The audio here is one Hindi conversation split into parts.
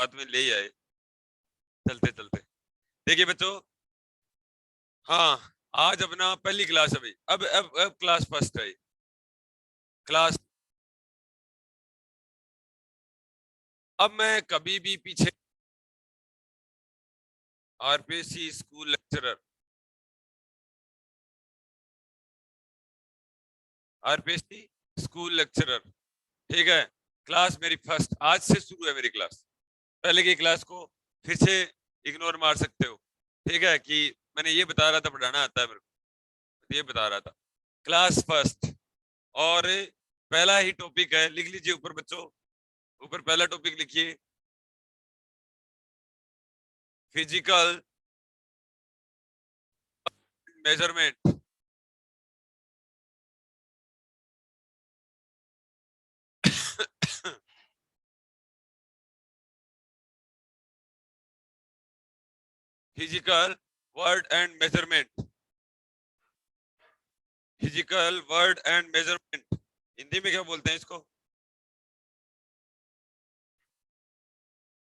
साथ में ले ही आए चलते चलते। देखिए बच्चों, हाँ, आज अपना पहली क्लास है भाई। अब क्लास फर्स्ट है। क्लास, अब मैं कभी भी पीछे, RPC school lecturer, RPC school lecturer, ठीक है। क्लास मेरी फर्स्ट, आज से शुरू है मेरी क्लास। पहले की क्लास को फिर से इग्नोर मार सकते हो, ठीक है, कि मैंने ये बता रहा था, पढ़ाना आता है मेरे को, ये बता रहा था। क्लास फर्स्ट, और पहला ही टॉपिक है, लिख लीजिए ऊपर बच्चों, ऊपर पहला टॉपिक लिखिए, physical measurement. Physical word and measurement, physical word and measurement, Hindi में क्या बोलते हैं इसको?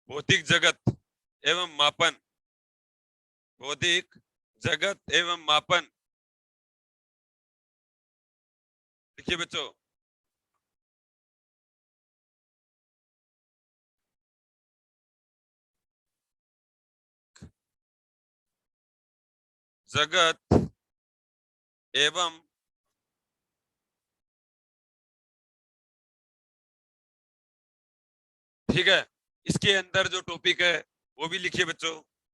भौतिक जगत एवं मापन, भौतिक जगत एवं मापन। देखिए बच्चों, जगत एवं, ठीक है, इसके अंदर जो टॉपिक है वो भी लिखिए बच्चों।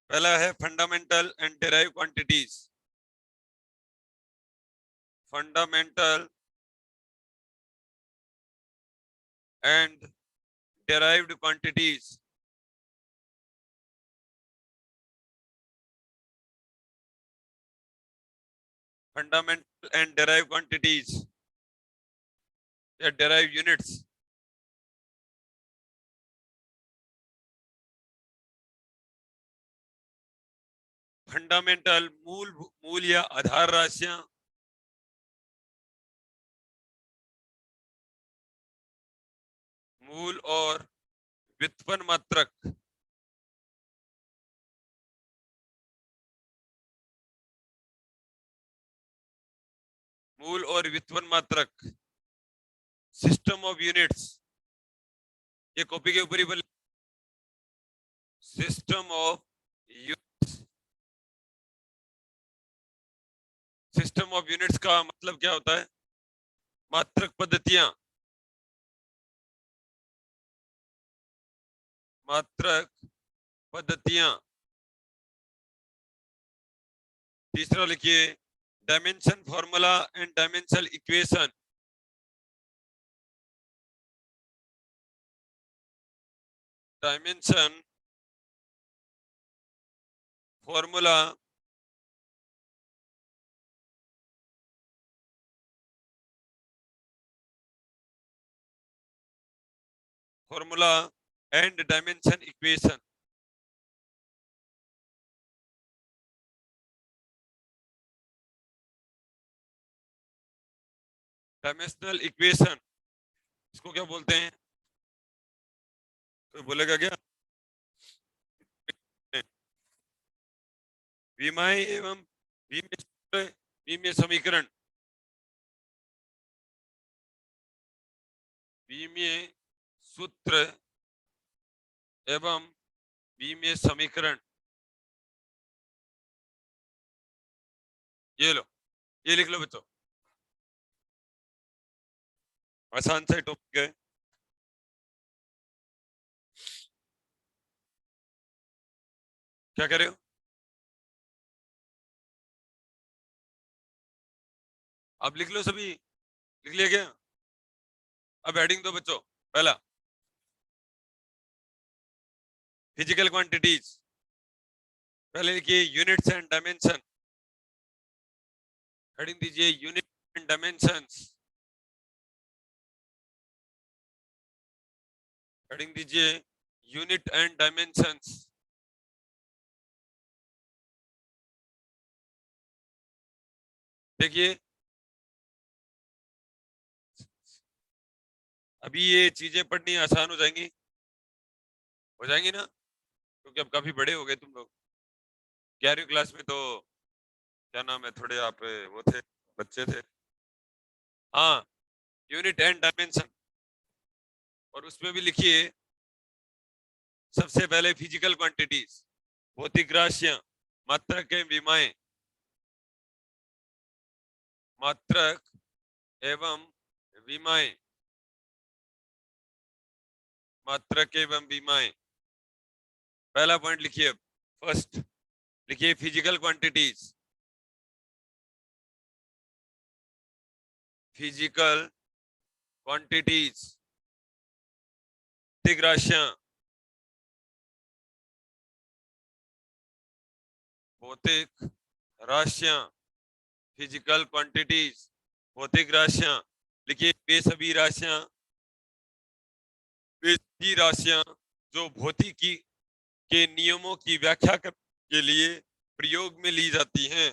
पहला है fundamental and derive quantities, fundamental and derived quantities, fundamental and derive quantities या डेराइव यूनिट्स। फंडामेंटल मूल, मूल या आधार राशियां, मूल और व्युत्पन्न मात्रक, मूल और व्युत्पन्न मात्रक, सिस्टम ऑफ यूनिट्स, ये कॉपी के ऊपर ही बोले, system of units. System of units का मतलब क्या होता है? मात्रक पद्धतियां, मात्रक पद्धतियां। तीसरा लिखिए, dimension formula and dimensional equation, dimension formula formula and dimension equation. Dimensional equation, इसको क्या बोलते हैं? कोई बोलेगा क्या? विमाएं एवं विमीय सूत्र, विमीय समीकरण, विमीय सूत्र एवं विमीय समीकरण। ये लो, ये लिख लो बच्चों, आसान सा टॉपिक है। क्या कह रहे हो? आप लिख लो सभी, लिख लिया क्या? अब हेडिंग दो बच्चों। पहला, फिजिकल क्वांटिटीज, पहले लिखिए यूनिट्स एंड डायमेंशन, हेडिंग दीजिए यूनिट एंड डायमेंशंस, हेडिंग दीजिए यूनिट एंड डायमेंशंस। देखिए, अभी ये चीजें पढ़नी आसान हो जाएंगी, हो जाएंगी ना, क्योंकि अब काफी बड़े हो गए तुम लोग। 11वीं क्लास में तो क्या नाम है, थोड़े आप वो थे, बच्चे थे। हाँ, यूनिट एंड डायमेंशन, और उसमें भी लिखिए सबसे पहले फिजिकल क्वांटिटीज, भौतिक राशियां, मात्रक एवं विमाएं, मात्रक एवं विमाएं, मात्रक एवं विमाएं। पहला पॉइंट लिखिए अब, फर्स्ट लिखिए फिजिकल क्वांटिटीज, फिजिकल क्वांटिटीज, भौतिक राशियां, भौतिक राशियां, फिजिकल क्वांटिटीज, भौतिक राशियां। लिखिए वे सभी राशियां, वे सभी राशियां जो भौतिकी के नियमों की व्याख्या करने के लिए प्रयोग में ली जाती हैं,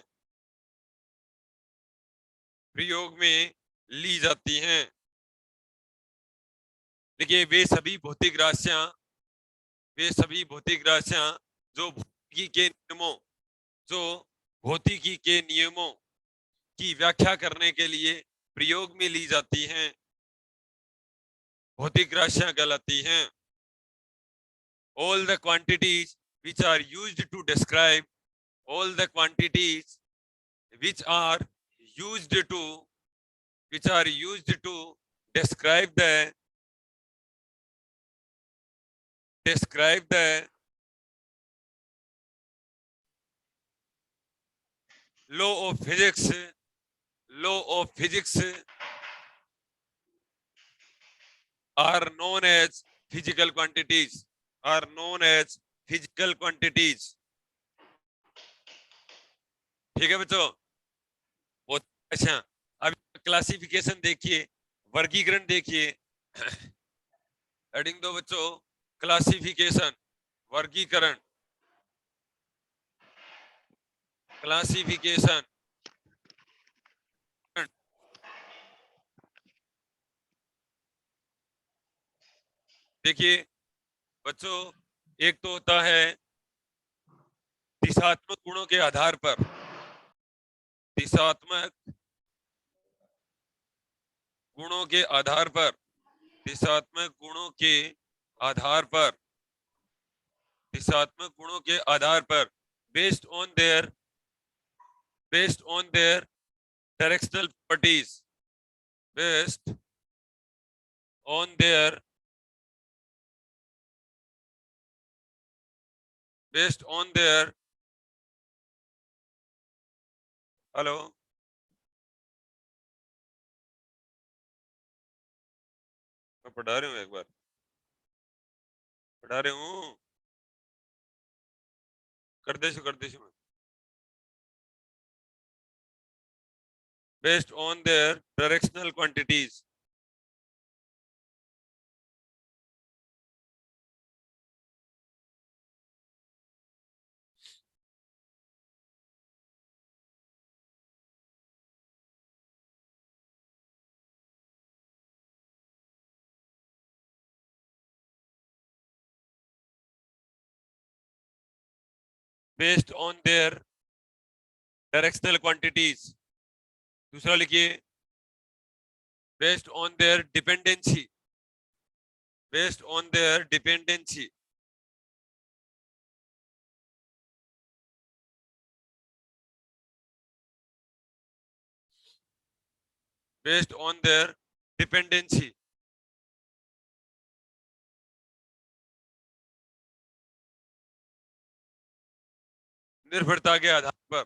प्रयोग में ली जाती हैं। देखिए वे सभी भौतिक राशियां, वे सभी भौतिक राशियां जो भौतिकी के नियमों, जो भौतिकी के नियमों की व्याख्या करने के लिए प्रयोग में ली जाती हैं, भौतिक राशियां कहलाती हैं। All the quantities which are used to describe, all the quantities which are used to, which are used to describe the, describe the law of physics, law of physics are known as physical quantities, are known as physical quantities। ठीक है बच्चों, बहुत अच्छा। अब क्लासिफिकेशन देखिए, वर्गीकरण देखिए। हेडिंग दो बच्चों, क्लासिफिकेशन, वर्गीकरण, क्लासिफिकेशन। देखिए बच्चों, एक तो होता है दिशात्मक गुणों के आधार पर, दिशात्मक गुणों के आधार पर, दिशात्मक गुणों के आधार पर, दिशात्मक गुणों के आधार पर, based on their, based on their directional properties, based on their, based on their, hello, मैं पढ़ा रही हूँ, एक बार पढ़ा रही हूँ, कर देशु में। Based on their directional quantities, based on their directional quantities। दूसरा लिखिए based on their dependency, based on their dependency, based on their dependency, निर्भरता के आधार पर,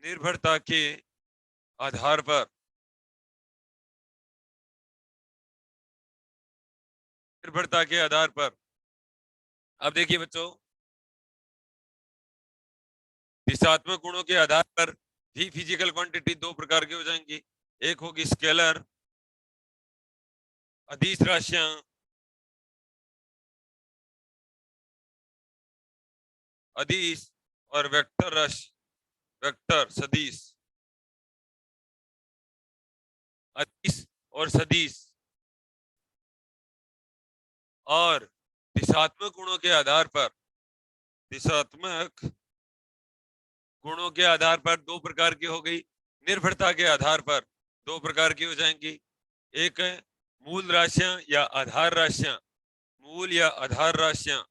निर्भरता के आधार पर, निर्भरता के आधार पर। अब देखिए बच्चों, दिशात्मक गुणों के आधार पर भी फिजिकल क्वांटिटी दो प्रकार की हो जाएंगी। एक होगी स्केलर, अदिश राशियां, अदिश, और वेक्टर राशि, वेक्टर सदिश, अदिश और सदिश। और दिशात्मक गुणों के आधार पर, दिशात्मक गुणों के आधार पर दो प्रकार की हो गई, निर्भरता के आधार पर दो प्रकार की हो जाएंगी। एक है मूल राशियां या आधार राशियां, मूल या आधार राशियां,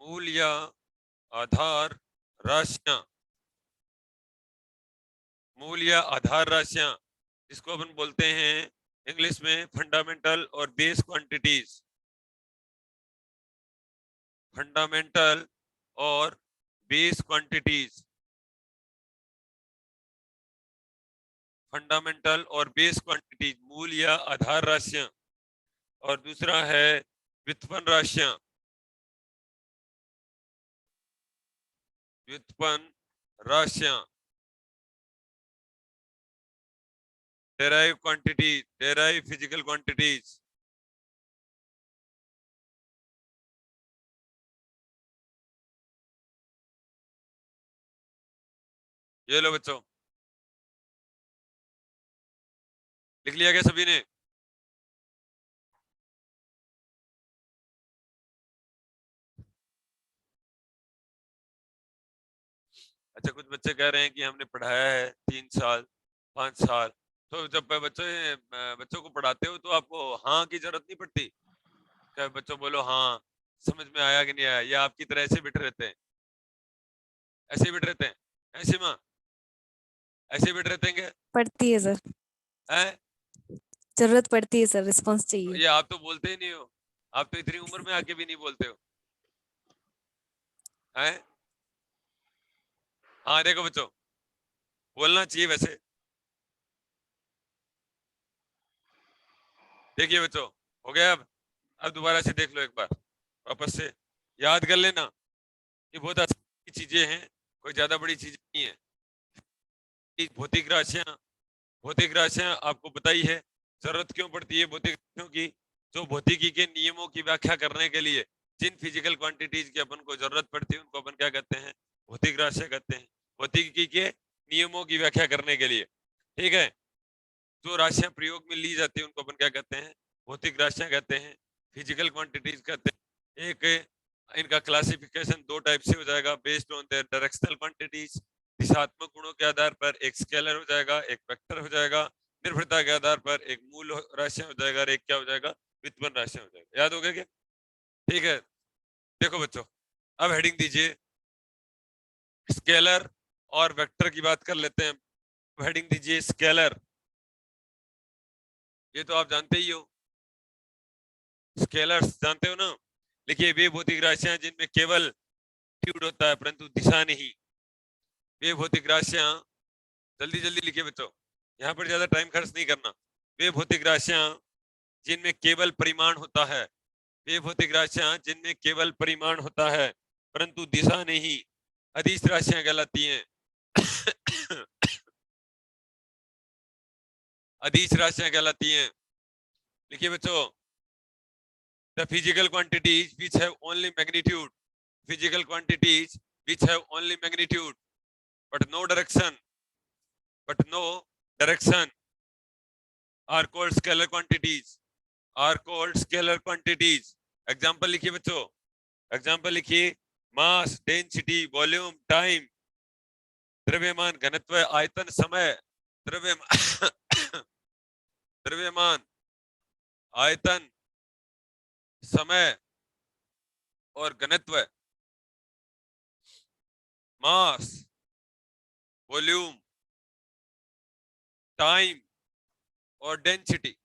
मूल या आधार राशियां, मूल या आधार राशियां, इसको अपन बोलते हैं इंग्लिश में फंडामेंटल और बेस क्वांटिटीज, फंडामेंटल और बेस क्वांटिटीज, फंडामेंटल और बेस क्वांटिटीज, मूल या आधार राशियां। और दूसरा है व्युत्पन्न राशियां, व्युत्पन्न राशियां, derive quantities, derive physical quantities. ये लो बच्चों, लिख लिया क्या सभी ने? अच्छा, कुछ बच्चे कह रहे हैं कि हमने पढ़ाया है 3 साल 5 साल, तो जब बच्चों को पढ़ाते हो तो आपको हाँ की जरूरत नहीं पड़ती क्या? बच्चों बोलो हाँ, समझ में आया कि नहीं आया, या आपकी तरह ऐसे बैठे रहते हैं? ऐसे ही बैठे रहते हैं? ऐसे माँ ऐसे ही बैठे रहते हैं क्या? पड़ती है सर, है? जरूरत पड़ती है सर, रिस्पॉन्स तो चाहिए। ये आप तो बोलते ही नहीं हो, आप तो इतनी उम्र में आके भी नहीं बोलते हो। हैं? हाँ देखो बच्चों, बोलना चाहिए वैसे। देखिए बच्चों, हो गया अब दोबारा से देख लो एक बार, वापस से याद कर लेना। ये बहुत आसान की चीजें हैं, कोई ज्यादा बड़ी चीज नहीं है। भौतिक राशियां, भौतिक राशियां आपको बताई है, जरूरत क्यों पड़ती है भौतिक राशियों की? जो भौतिकी के नियमों की व्याख्या करने के लिए जिन फिजिकल क्वांटिटीज की अपन को जरूरत पड़ती है उनको अपन क्या कहते हैं? भौतिक राशियां कहते हैं। भौतिकी के नियमों की व्याख्या करने के लिए, ठीक है, जो राशियां प्रयोग में ली जाती है उनको अपन क्या कहते हैं? भौतिक राशियां कहते हैं, फिजिकल क्वांटिटीज कहते हैं। एक इनका क्लासिफिकेशन दो टाइप से हो जाएगा, based on their directional quantities, दिशात्मक गुणों के आधार पर एक स्केलर हो जाएगा, एक वेक्टर हो जाएगा, निर्भरता के आधार पर एक मूल राशियां हो जाएगा और एक क्या हो जाएगा? व्युत्पन्न राशियां हो जाएगा। याद हो गया क्या? ठीक है, देखो बच्चों, अब हेडिंग दीजिए, स्केलर और वेक्टर की बात कर लेते हैं। हेडिंग दीजिए स्केलर, ये तो आप जानते ही हो, स्केलर्स जानते हो ना? लिखिए, वे भौतिक राशियां जिनमें केवल एम्पलीट्यूड होता है परंतु दिशा नहीं। वे भौतिक राशियां, जल्दी जल्दी लिखिए बच्चों, यहाँ पर ज्यादा टाइम खर्च नहीं करना। वे भौतिक राशियां जिनमें केवल परिमाण होता है, वे भौतिक राशियां जिनमें केवल परिमाण होता है परंतु दिशा नहीं, अदिश राशियां कहलाती हैं। अदिश राशियां कहलाती हैं। लिखिए बच्चों, the physical quantities which have only magnitude, physical quantities which have only magnitude but no direction, are called scalar quantities, are called scalar quantities. Example लिखिए बच्चों, एग्जाम्पल लिखिए, मास, डेंसिटी, वॉल्यूम, टाइम, द्रव्यमान, घनत्व, आयतन, समय, द्रव्यमान द्रव्यमान, आयतन, समय और घनत्व, मास, वॉल्यूम, टाइम और डेंसिटी।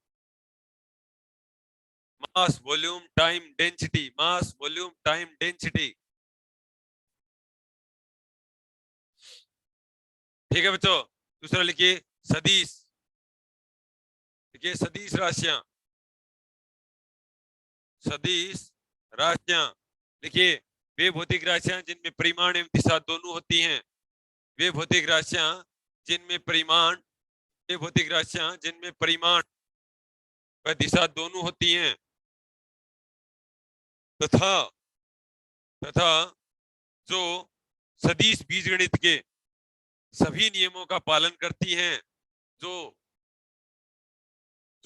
मास, वॉल्यूम, टाइम, डेंसिटी, मास, वॉल्यूम, टाइम, डेंसिटी। ठीक है बच्चों, दूसरा लिखिए सदिश, लिखिए सदिश राशियां, सदिश राशियां। लिखिए, वे भौतिक राशियां जिनमें परिमाण एवं दिशा दोनों होती हैं, वे भौतिक राशियां जिनमें परिमाण, वे भौतिक राशियां जिनमें परिमाण व दिशा दोनों होती हैं तथा तथा जो सदिश बीजगणित के सभी नियमों का पालन करती हैं, जो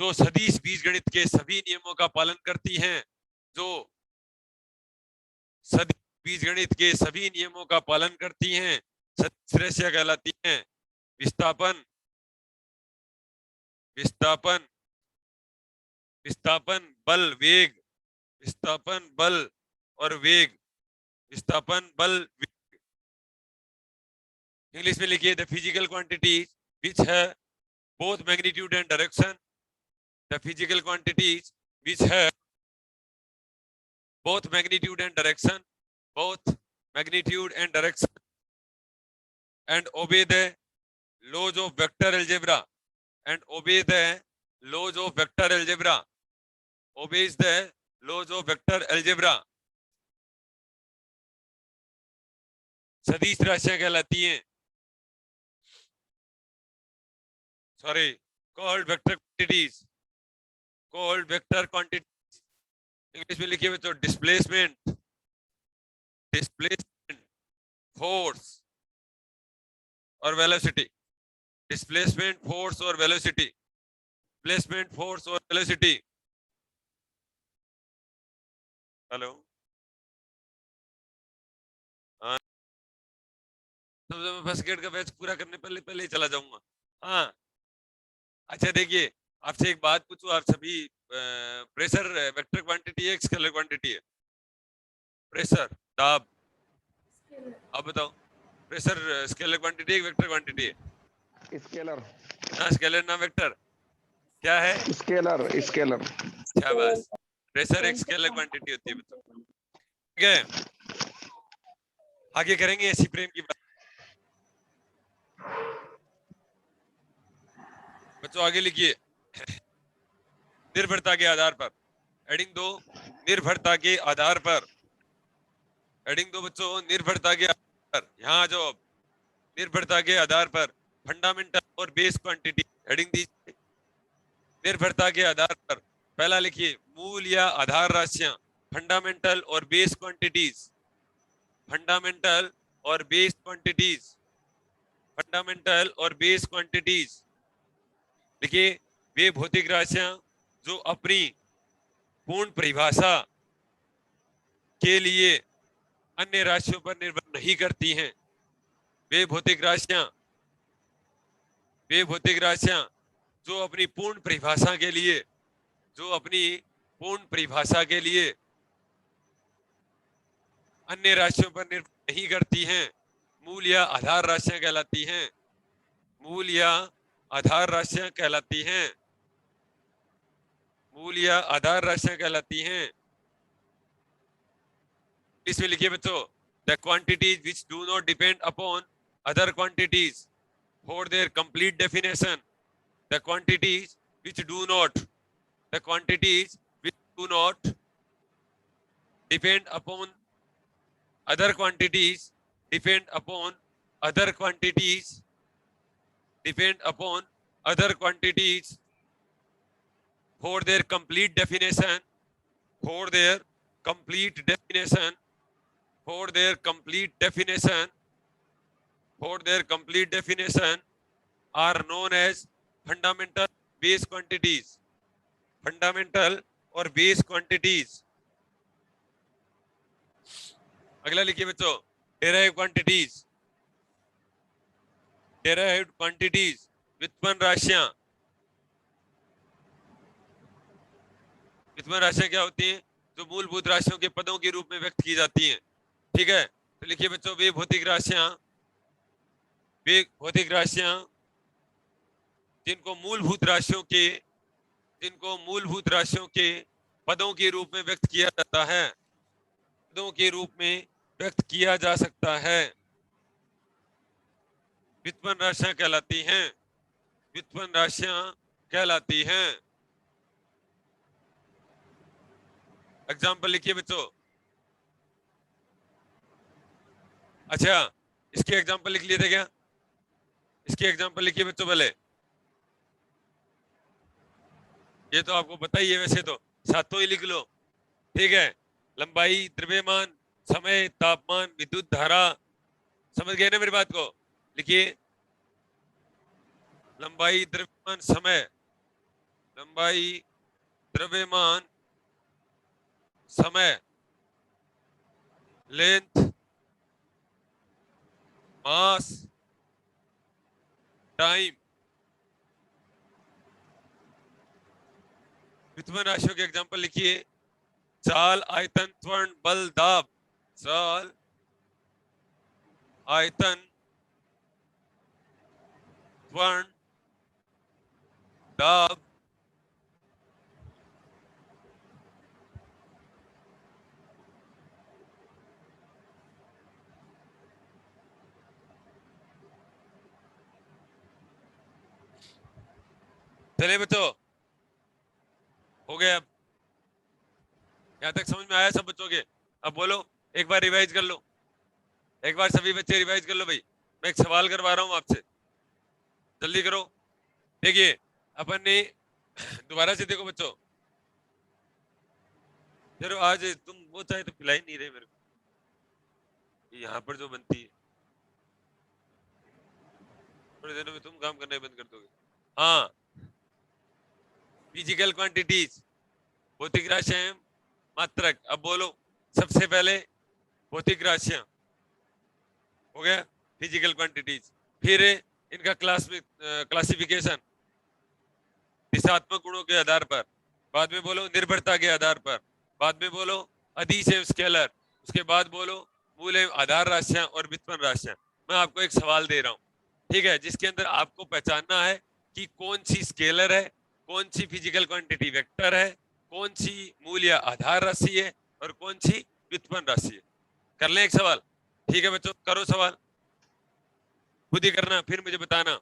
जो सदिश बीजगणित के सभी नियमों का पालन करती हैं, जो सदिश बीजगणित के सभी नियमों का पालन करती हैं, सदिश राशियां कहलाती हैं। विस्थापन, विस्थापन, विस्थापन, बल, वेग, विस्थापन, बल और वेग, विस्थापन, बल, वेग। इंग्लिश में लिखिए द फिजिकल क्वांटिटीज विच है both magnitude and direction, the physical quantities which have both magnitude and direction, both magnitude and direction, and obey the laws of vector algebra, and obey the laws of vector algebra, obeys the laws of vector algebra. सदिश राशियां कहलाती हैं, sorry, called vector quantities, called vector quantities. English में लिखिए बच्चों डिस्प्लेसमेंट, डिस्प्लेसमेंट, फोर्स और वेलोसिटी, डिस्प्लेसमेंट, फोर्स और वेलोसिटी, डिस्प्लेसमेंट, फोर्स और वेलोसिटी। हेलो, हाँ, तो मैं फर्स्ट ग्रेड का बैच पूरा करने पहले पहले ही चला जाऊंगा। हाँ, अच्छा देखिए, आपसे एक बात पूछूं, आप सभी प्रेशर वेक्टर क्वांटिटी है, स्केलर क्वांटिटी है? प्रेशर, दाब, आप बताओ, प्रेशर स्केलर क्वांटिटी है, वेक्टर क्वांटिटी है? स्केलर। ना स्केलर ना वेक्टर, क्या है? Scalar, scalar. शाबाश, प्रेशर एक स्केलर क्वांटिटी होती है बच्चों। ठीक है, आगे करेंगे ऐसी प्रेम की बात। बच्चों आगे लिखिए निर्भरता के आधार पर, हेडिंग 2, निर्भरता के आधार पर, हेडिंग 2 बच्चों निर्भरता के आधार पर। यहाँ जो निर्भरता के आधार पर फंडामेंटल और बेस क्वांटिटी, हेडिंग दीजिए निर्भरता के आधार पर। पहला लिखिए मूल या आधार राशियां, फंडामेंटल और बेस क्वांटिटीज, फंडामेंटल और बेस क्वांटिटीज, फंडामेंटल और बेस क्वांटिटीज। देखिए वे भौतिक राशियां जो अपनी पूर्ण परिभाषा के लिए अन्य राशियों पर निर्भर नहीं करती हैं। वे भौतिक राशियां, वे भौतिक राशियां जो अपनी पूर्ण परिभाषा के लिए, जो अपनी पूर्ण परिभाषा के लिए अन्य राशियों पर निर्भर नहीं करती हैं, मूल या आधार राशियां कहलाती हैं, मूल या आधार राशियां कहलाती हैं, मूल या आधार राशियां कहलाती हैं। इसमें लिखिए बच्चों the quantities which do not depend upon other quantities for their complete definition, the quantities which do not, the quantities which do not depend upon other quantities, depend upon other quantities, depend upon other quantities for their complete definition, for their complete definition, for their complete definition, for their complete definition are known as fundamental base quantities, fundamental और base quantities। अगला लिखिए बच्चों derived quantities, derived quantities, व्युत्पन्न राशियां। व्युत्पन्न राशियां क्या होती हैं? जो मूलभूत राशियों के पदों के रूप में व्यक्त की जाती हैं। ठीक है, तो लिखिए बच्चों वे भौतिक राशियां, वे भौतिक राशियां जिनको मूलभूत राशियों के, जिनको मूलभूत राशियों के पदों के रूप में व्यक्त किया जाता है, पदों के रूप में व्यक्त किया जा सकता है, व्युत्पन्न राशियां कहलाती हैं, व्युत्पन्न राशियां कहलाती हैं। एग्जाम्पल लिखिए बच्चों। अच्छा इसके एग्जाम्पल लिख लिए थे क्या? इसके एग्जाम्पल लिखिए बच्चों पहले। ये तो आपको पता ही है, वैसे तो सातों ही लिख लो। ठीक है, लंबाई, द्रव्यमान, समय, तापमान, विद्युत धारा। समझ गए ना मेरी बात को? लिखिए लंबाई, द्रव्यमान, समय, लंबाई, द्रव्यमान, समय, लेंथ, मास, टाइम। व्युत्पन्न राशियों के एग्जांपल लिखिए। चाल, आयतन, त्वरण, बल, दाब। चाल, आयतन, त्वरण, दाब। चलिए बच्चों, हो गया। अब यहां तक समझ में आया सब बच्चों के? अब बोलो, एक बार रिवाइज कर लो, एक बार सभी बच्चे रिवाइज कर लो भाई। मैं एक सवाल करवा रहा हूं आपसे, जल्दी करो। देखिए, अपन ने दोबारा से देखो बच्चों, चलो आज तुम वो चाहे तो पिला ही नहीं रहे मेरे को, यहाँ पर जो बनती है थोड़ी देर में तुम काम करना ही बंद कर दोगे। हाँ, फिजिकल क्वांटिटीज, भौतिक राशियां, मात्रक। अब बोलो, सबसे पहले भौतिक राशियां हो गया, फिजिकल क्वांटिटीज। फिर इनका क्लासिफिकेशन दिशात्मक गुणों के आधार पर। बाद में बोलो निर्भरता के आधार पर। बाद में बोलो अदिश एवं स्केलर। उसके बाद बोलो मूल एवं आधार राशियां और व्युत्पन्न राशियां। मैं आपको एक सवाल दे रहा हूं, ठीक है, जिसके अंदर आपको पहचानना है कि कौन सी स्केलर है, कौन सी फिजिकल क्वांटिटी वेक्टर है, कौन सी मूल या आधार राशि है और कौन सी व्युत्पन्न राशि है। कर लें एक सवाल? ठीक है बच्चों, करो सवाल, खुद ही करना, फिर मुझे बताना।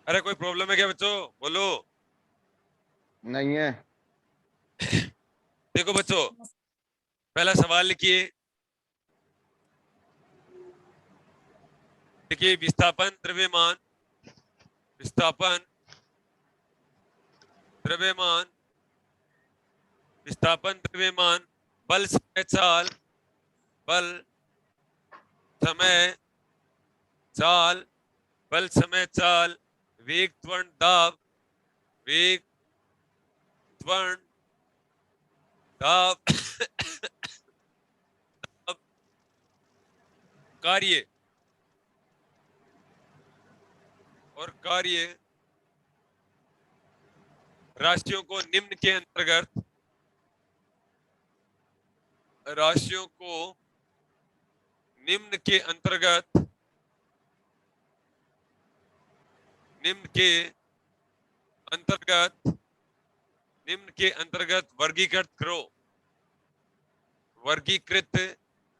अरे कोई प्रॉब्लम है क्या बच्चों? बोलो। नहीं है। देखो बच्चों, पहला सवाल लिखिए। देखिए, विस्थापन, द्रव्यमान, विस्थापन, द्रव्यमान, विस्थापन, द्रव्यमान, बल, समय, चाल, बल, समय, चाल, बल, समय, चाल, वेग, त्वरण, दाब, वेग, त्वरण, दाब, कार्य और कार्य राशियों को निम्न के अंतर्गत, राशियों को निम्न के अंतर्गत, निम्न के अंतर्गत, निम्न के अंतर्गत वर्गीकृत करो, वर्गीकृत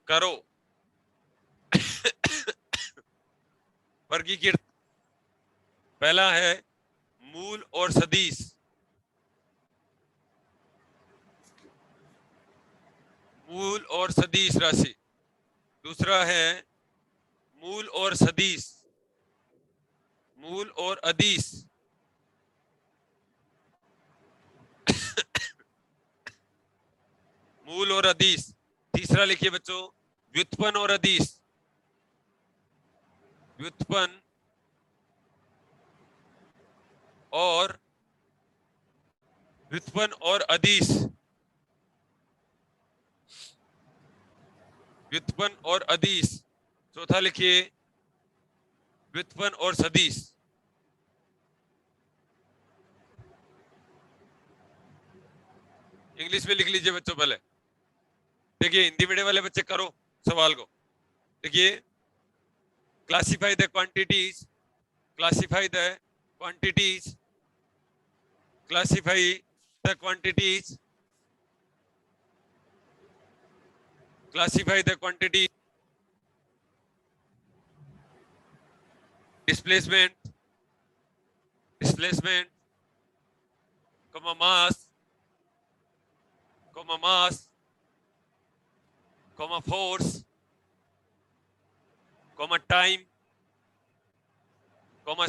करो। वर्गीकृत, पहला है मूल और सदिश, मूल और सदिश राशि। दूसरा है मूल और सदिश, मूल और अदिश। मूल और अदिश। तीसरा लिखिए बच्चों, व्युत्पन्न और अदिश, व्युत्पन्न और, व्युत्पन्न और अदिश, व्युत्पन्न और अदिश। चौथा लिखिए व्युत्पन्न और सदिश। इंग्लिश में लिख लीजिए बच्चों पहले। देखिए, हिंदी मीडियम वाले बच्चे करो सवाल को। देखिए, classify the quantities, classify the quantities, classify the quantities, classify the quantity. Displacement, displacement, mass, mass, force, time,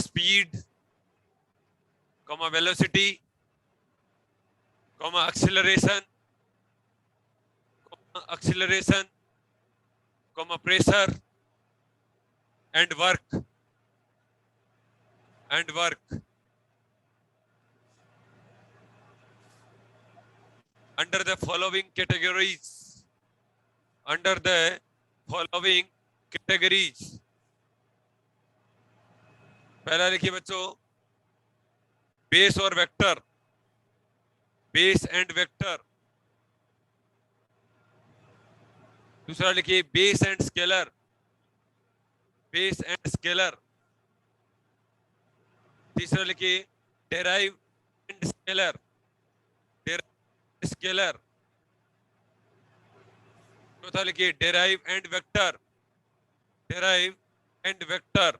speed, velocity, acceleration, acceleration, pressure and work, and work under the following categories. Under the following categories. पहला लिखिए बच्चों, बेस और वेक्टर, बेस एंड वेक्टर। दूसरा लिखिए base and scalar, base and scalar. तीसरा लिखिए derive and scalar, derive scalar. चौथा लिखिए derive and vector, derive and vector.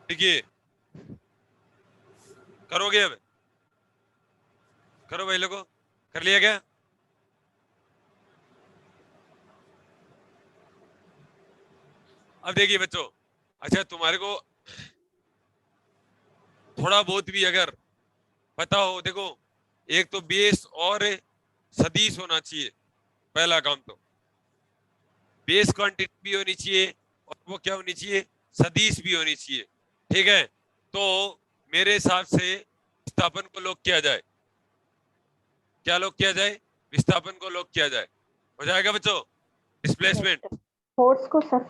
देखिए करोगे, अब करो भाई लोगों, कर लिया क्या? अब देखिए बच्चों, अच्छा तुम्हारे को थोड़ा बहुत भी अगर पता हो, देखो एक तो बेस और सदिश होना चाहिए, पहला काम तो बेस क्वांटिटी भी होनी चाहिए और वो क्या होनी चाहिए, सदिश भी होनी चाहिए। ठीक है, तो मेरे हिसाब से विस्थापन को लॉक किया जाए। क्या लॉक किया जाए? विस्थापन को लॉक किया जाए। हो जाएगा बच्चों? डिस्प्लेसमेंट, फोर्स को सर,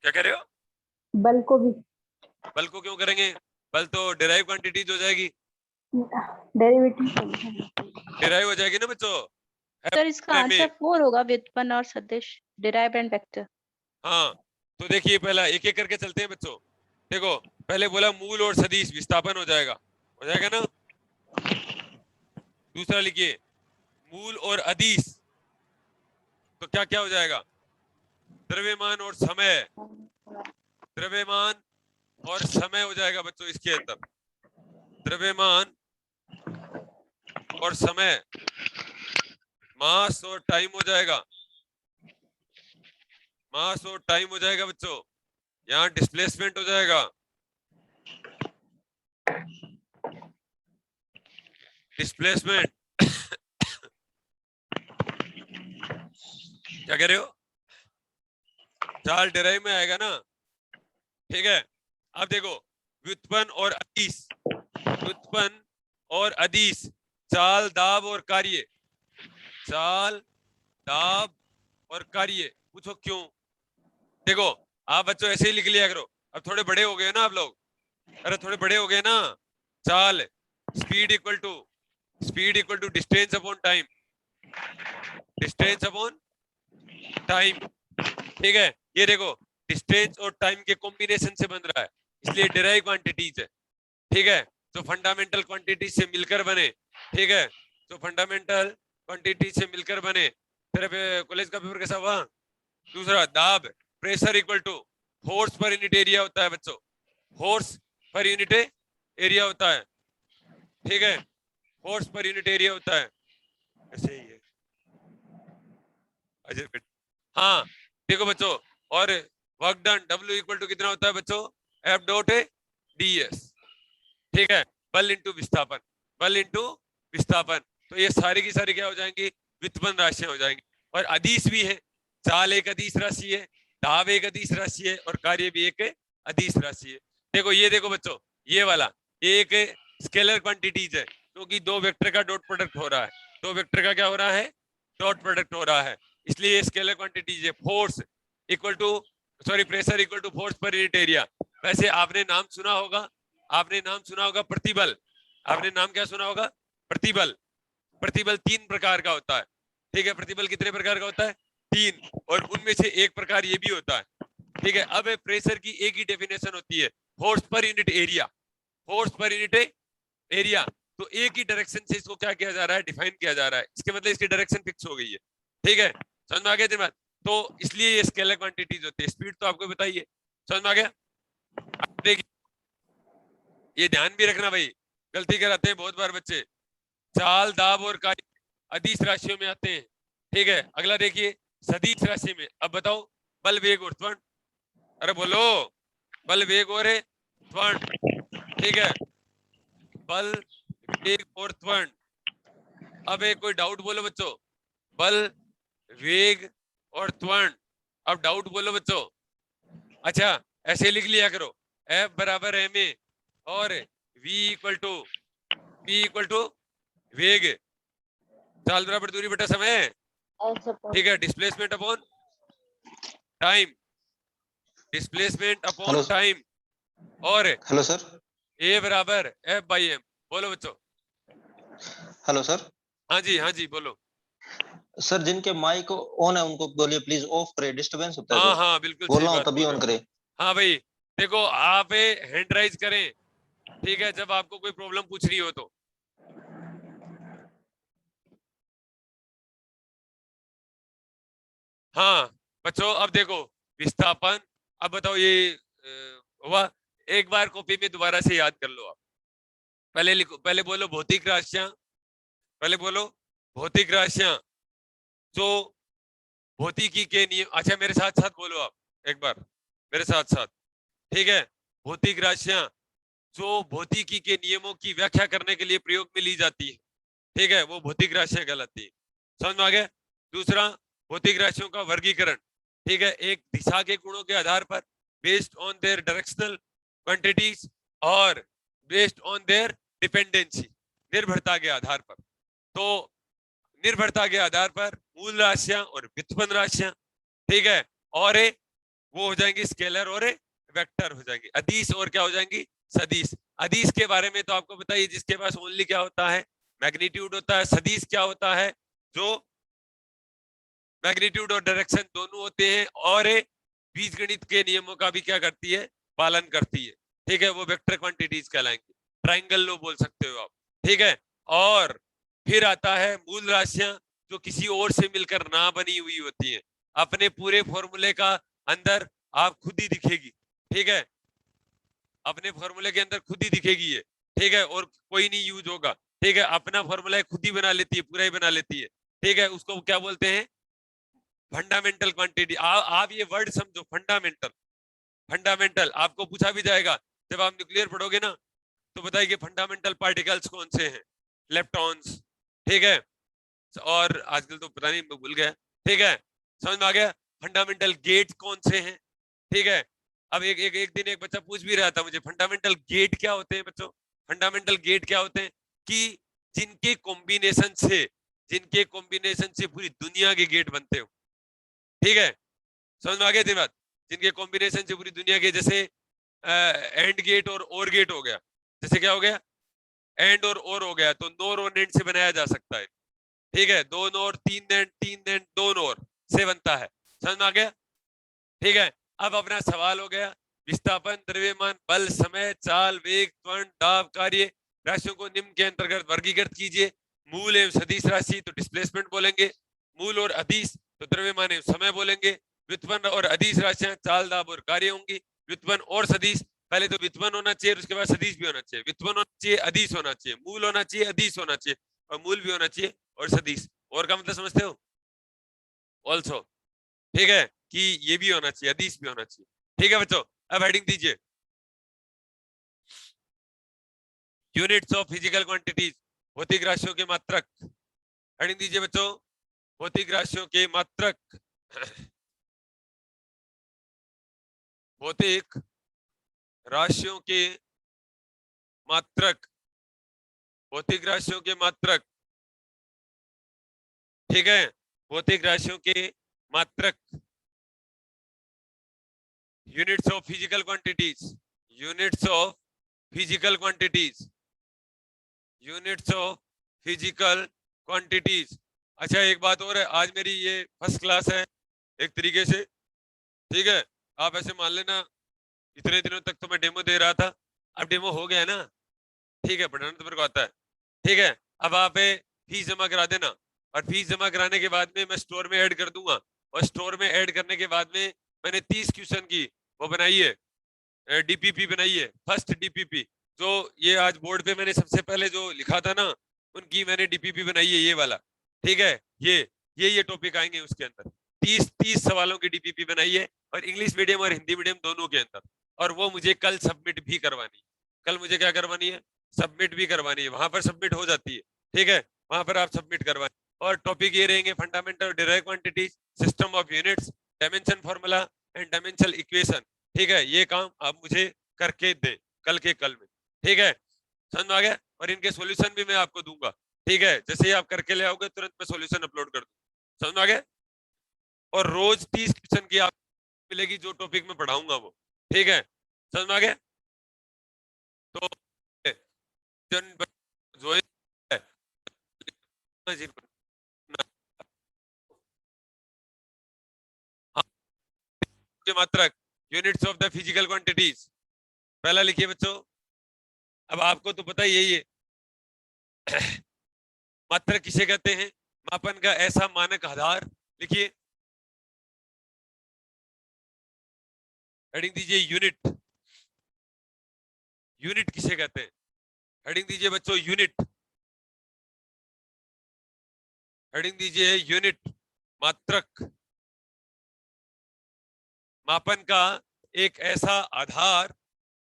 क्या कह रहे हो? बल को भी, बल को क्यों करेंगे? बल तो डिराइव क्वांटिटीज हो जाएगी, डेरिवेटिव। डिराइव हो जाएगी ना बच्चों। सर इसका में- आंसर 4 होगा, व्युत्पन्न और सदिश, डिराइव एंड वेक्टर। हाँ तो देखिए पहला एक एक करके चलते हैं बच्चों। देखो पहले बोला मूल और सदिश, विस्थापन हो जाएगा, हो जाएगा ना। दूसरा लिखिए मूल और अदिश, तो क्या क्या हो जाएगा? द्रव्यमान और समय, द्रव्यमान और समय हो जाएगा बच्चों इसके अंदर, द्रव्यमान और समय। मास और टाइम हो जाएगा, मास और टाइम हो जाएगा बच्चों। यहाँ डिस्प्लेसमेंट हो जाएगा, डिस्प्लेसमेंट। क्या कह रहे हो? चाल डिराइव में आएगा ना। ठीक है, अब देखो व्युत्पन्न और अदिश, व्युत्पन्न और अदिश, चाल दाब और कार्य, चाल दाब और कार्य। पूछो क्यों? देखो आप बच्चों ऐसे ही लिख लिया करो, अब थोड़े बड़े हो गए ना आप लोग, अरे थोड़े बड़े हो गए ना। चाल speed equal to distance upon time, distance upon time. ठीक है, ये देखो डिस्टेंस और टाइम के कॉम्बिनेशन से बन रहा है, इसलिए डिराइव क्वांटिटीज है। ठीक है, तो फंडामेंटल क्वांटिटी से मिलकर बने। ठीक है, तो फंडामेंटल क्वांटिटी से मिलकर बने। तेरे कॉलेज का पेपर कैसा हुआ? दूसरा दाब, pressure equal to force per unit area होता है बच्चों, फोर्स पर यूनिट एरिया होता है। ठीक है, फोर्स पर यूनिट एरिया होता है, ऐसे ही है अजय। हाँ देखो बच्चों, और work done W equal to कितना होता है बच्चों? F dot ds। ठीक है, बल इंटू विस्थापन, बल इंटू विस्थापन। तो ये सारी की सारी क्या हो जाएंगी? व्युत्पन्न राशियां हो जाएंगी। और अदिश भी है, चाल एक अदिश राशि है, दाब एक अदिश राशि है, और कार्य भी एक अदिश राशि है। देखो ये देखो बच्चों, ये वाला ये एक स्केलर क्वांटिटीज है, क्योंकि दो वेक्टर का डॉट प्रोडक्ट हो रहा है, दो वेक्टर का क्या हो रहा है? डॉट प्रोडक्ट हो रहा है, इसलिए ये स्केलर क्वांटिटीज है। Force equal to pressure equal to force per unit area. वैसे आपने नाम सुना होगा, आपने नाम सुना होगा प्रतिबल। आपने नाम क्या सुना होगा? प्रतिबल। प्रतिबल 3 प्रकार का होता है। ठीक है, प्रतिबल कितने प्रकार का होता है? 3, और उनमें से एक प्रकार ये भी होता है। ठीक है, अब प्रेशर की एक ही डेफिनेशन होती है, force per unit area, force per unit area. तो एक ही डायरेक्शन से इसको क्या किया जा रहा है? डिफाइन किया जा रहा है। इसके मतलब इसकी डायरेक्शन फिक्स हो गई है। ठीक है, समझ में आ गया बात? तो इसलिए ये स्केलर क्वांटिटीज होती है। स्पीड तो आपको बताइए, समझ में आ गया? देखिए ये ध्यान भी रखना भाई, गलती कराते हैं बहुत बार बच्चे, चाल दाब और कार्य अदिश राशियों में आते हैं। ठीक है, अगला देखिए सदिश राशि में। अब बताओ बल वेग और त्वरण, अरे बोलो, बल वेग और त्वरण। ठीक है, बल वेग और त्वरण। अब एक कोई डाउट बोलो बच्चों, बल, वेग और त्वरण। अब डाउट बोलो बच्चों। अच्छा ऐसे लिख लिया करो, F बराबर ma और v इक्वल टू वेग, चाल बराबर दूरी बटा समय, ठीक है। Displacement upon time, displacement upon hello time, और हेलो सर। A बराबर F/m। बोलो बच्चों। Hello sir. हाँ जी बोलो। सर जिनके माइक ऑन है उनको बोलिए प्लीज ऑफ करे, डिस्टरबेंस होता है हाँ सर। हाँ बिल्कुल बोल सही रहा हूँ बात तभी बोल रहे ऑन हो। करे। हाँ भाई देखो, आप हैंड राइज करें, ठीक है, जब आपको कोई प्रॉब्लम पूछनी हो तो। हाँ बच्चों अब देखो विस्थापन। अब बताओ ये हुआ, एक बार कॉपी में दोबारा से याद कर लो आप। पहले लिखो, पहले बोलो भौतिक राशियां, पहले बोलो भौतिक राशियां जो भौतिकी के नियम। अच्छा मेरे साथ साथ बोलो आप एक बार मेरे साथ साथ, ठीक है। भौतिक राशियां जो भौतिकी के नियमों की व्याख्या करने के लिए प्रयोग में ली जाती है, ठीक है, वो भौतिक राशियां कहलाती है। समझ में आ गया। दूसरा भौतिक राशियों का वर्गीकरण, ठीक है, एक दिशा के गुणों के आधार पर, based on their directional quantities और बेस्ड ऑन देयर डिपेंडेंसी, निर्भरता के आधार पर। तो निर्भरता के आधार पर मूल राशियां और व्युत्पन्न राशियां, ठीक है, और वो हो जाएंगी स्केलर और वेक्टर हो जाएंगी, अदिश और क्या हो जाएंगी, सदिश। अदिश के बारे में तो आपको बताइए, जिसके पास ओनली क्या होता है, मैग्नीट्यूड होता है। सदिश क्या होता है, जो मैग्नीट्यूड और डायरेक्शन दोनों होते हैं और बीजगणित के नियमों का भी क्या करती है, पालन करती है, ठीक है, वो वेक्टर क्वांटिटीज कहलाएंगे। ट्राइंगल लो बोल सकते हो आप, ठीक है। और फिर आता है मूल राशियां, जो किसी और से मिलकर ना बनी हुई होती है, अपने पूरे फॉर्मूले का अंदर आप खुद ही दिखेगी, ठीक है, अपने फॉर्मूले के अंदर खुद ही दिखेगी ये, ठीक है, और कोई नहीं यूज होगा, ठीक है, अपना फॉर्मूला खुद ही बना लेती है, पूरा ही बना लेती है, ठीक है। उसको क्या बोलते हैं, फंडामेंटल क्वांटिटी। आप ये वर्ड समझो, फंडामेंटल। फंडामेंटल आपको पूछा भी जाएगा जब आप न्यूक्लियर पढ़ोगे ना, तो बताइए फंडामेंटल पार्टिकल्स कौन से हैं, इलेक्ट्रॉन्स, ठीक है, और आजकल तो पता नहीं मैं भूल गया, ठीक है, समझ में आ गया। फंडामेंटल गेट कौन से हैं, ठीक है। अब एक दिन एक बच्चा पूछ भी रहा था मुझे, फंडामेंटल गेट क्या होते हैं बच्चों। फंडामेंटल गेट क्या होते हैं कि जिनके कॉम्बिनेशन से पूरी दुनिया के गेट बनते हो, ठीक है, समझ में आ गया थी बात। जिनके कॉम्बिनेशन से पूरी दुनिया के, जैसे एंड गेट और गेट हो गया, जैसे क्या हो गया, एंड और हो गया, तो नोर और एंड से बनाया जा सकता है, ठीक है, दो नोर तीन एंड दो नोर से बनता है। समझ में आ गया, ठीक है। अब अपना सवाल हो गया, विस्थापन, द्रव्यमान, बल, समय, चाल, वेग, त्वरण, दाब, कार्य राशियों को निम्न के अंतर्गत वर्गीकृत कीजिए। मूल एवं सदिश राशि तो डिस्प्लेसमेंट बोलेंगे, मूल और अदिश तो द्रव्यमान एवं समय बोलेंगे, व्युत्पन्न और अदिश राशियां चाल, दाब और कार्य होंगी। व्युत्पन्न और सदिश, पहले तो व्युत्पन्न होना चाहिए, उसके बाद सदिश भी होना चाहिए। व्युत्पन्न होना चाहिए, अदिश होना चाहिए, मूल होना चाहिए, अदिश होना चाहिए, और मूल भी होना चाहिए और सदिश। और का मतलब समझते हो, ऑल्सो, ठीक है, कि ये भी होना चाहिए, अदिश भी होना चाहिए, ठीक है बच्चों। अब हेडिंग दीजिए, यूनिट्स ऑफ फिजिकल क्वांटिटीज, भौतिक राशियों के मात्रक। हेडिंग दीजिए बच्चों, भौतिक राशियों के मात्रक। भौतिक राशियों के मात्रक, भौतिक राशियों के मात्रक, ठीक है, भौतिक राशियों के मात्रक। Units of physical quantities, units of physical quantities, units of physical quantities. अच्छा एक बात और है, आज मेरी ये फर्स्ट क्लास है एक तरीके से, ठीक है। आप ऐसे मान लेना, इतने दिनों तक तो मैं डेमो दे रहा था, अब डेमो हो गया है ना, ठीक है, पढ़ाना तो मेरे को आता है, ठीक है। अब आप फीस जमा करा देना, और फीस जमा कराने के बाद में मैं स्टोर में ऐड कर दूंगा, और स्टोर में ऐड करने के बाद में मैंने 30 क्वेश्चन की वो बनाई है, डीपीपी बनाई है, फर्स्ट डीपीपी, जो ये आज बोर्ड पे मैंने सबसे पहले जो लिखा था ना, उनकी मैंने डीपीपी बनाई है, ये वाला, ठीक है। ये टॉपिक आएंगे उसके अंदर, 30 सवालों की डीपीपी बनाई है, और इंग्लिश मीडियम और हिंदी मीडियम दोनों के अंदर, और वो मुझे कल सबमिट भी करवानी। कल मुझे क्या करवानी है, सबमिट भी करवानी है, वहां पर सबमिट हो जाती है, ठीक है, वहां पर आप सबमिट करवाएं। और टॉपिक ये रहेंगे fundamental derive quantities, system of units, dimension formula and dimensional equation, ठीक है, ये काम आप मुझे करके दें कल के कल में, ठीक है, समझ में आ गया। और इनके सॉल्यूशन भी मैं आपको दूंगा, ठीक है, जैसे ही आप करके ले आओगे तुरंत मैं सॉल्यूशन अपलोड कर दूं, समझ में आ गया। और रोज 30 क्वेश्चन की आप मिलेगी जो टॉपिक में पढ़ाऊंगा वो, ठीक है, समझ में आ गया। तो जो है मात्रक, units of the physical quantities, पहला लिखिए बच्चों। अब आपको तो पता ही यही है मात्रक किसे कहते हैं, मापन का ऐसा मानक आधार, लिखिए, हेडिंग दीजिए यूनिट, यूनिट किसे कहते हैं, हेडिंग दीजिए बच्चों यूनिट, हेडिंग दीजिए यूनिट, मात्रक, मापन का एक ऐसा आधार,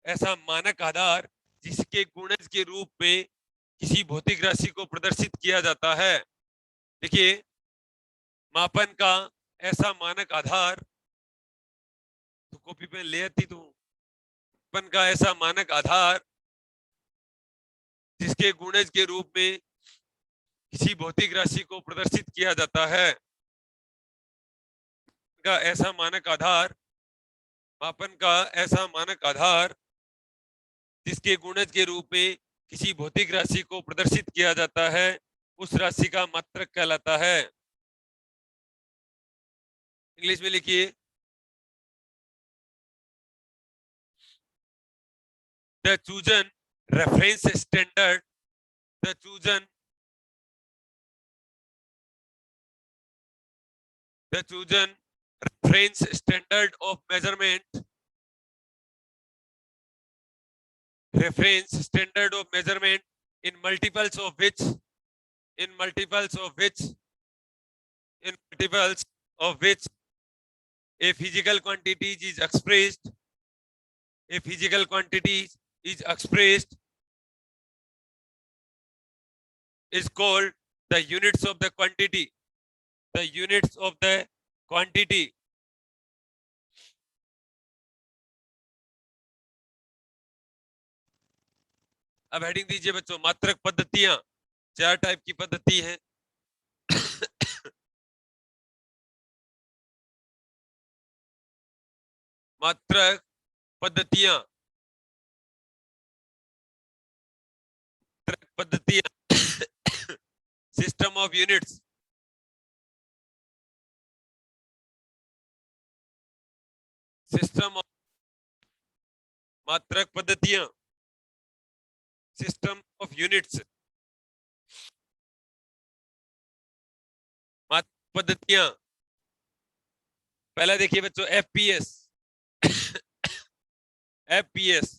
ऐसा मानक आधार जिसके गुणज के रूप में किसी भौतिक राशि को प्रदर्शित किया जाता है। देखिए, मापन का ऐसा मानक आधार, तो कॉपी पे ले आती तू, मापन का ऐसा मानक आधार जिसके गुणज के रूप में किसी भौतिक राशि को प्रदर्शित किया जाता है, का ऐसा मानक आधार, मापन का ऐसा मानक आधार जिसके गुणज के रूप में किसी भौतिक राशि को प्रदर्शित किया जाता है, उस राशि का मात्रक कहलाता है। इंग्लिश में लिखिए, the chosen reference standard, the chosen reference standard of measurement, reference standard of measurement in multiples of which, in multiples of which, in multiples of which a physical quantity is expressed, a physical quantity is expressed, is called the units of the quantity, the units of the quantity। अब हेडिंग दीजिए बच्चों मात्रक पद्धतियां, 4 टाइप की पद्धति है मात्रक पद्धतियां, मात्रक पद्धतियां system of units, system of मात्रक पद्धतियां, सिस्टम ऑफ यूनिट्स, मात्रक पद्धतियां। पहला देखिए बच्चों एफपीएस, एफपीएस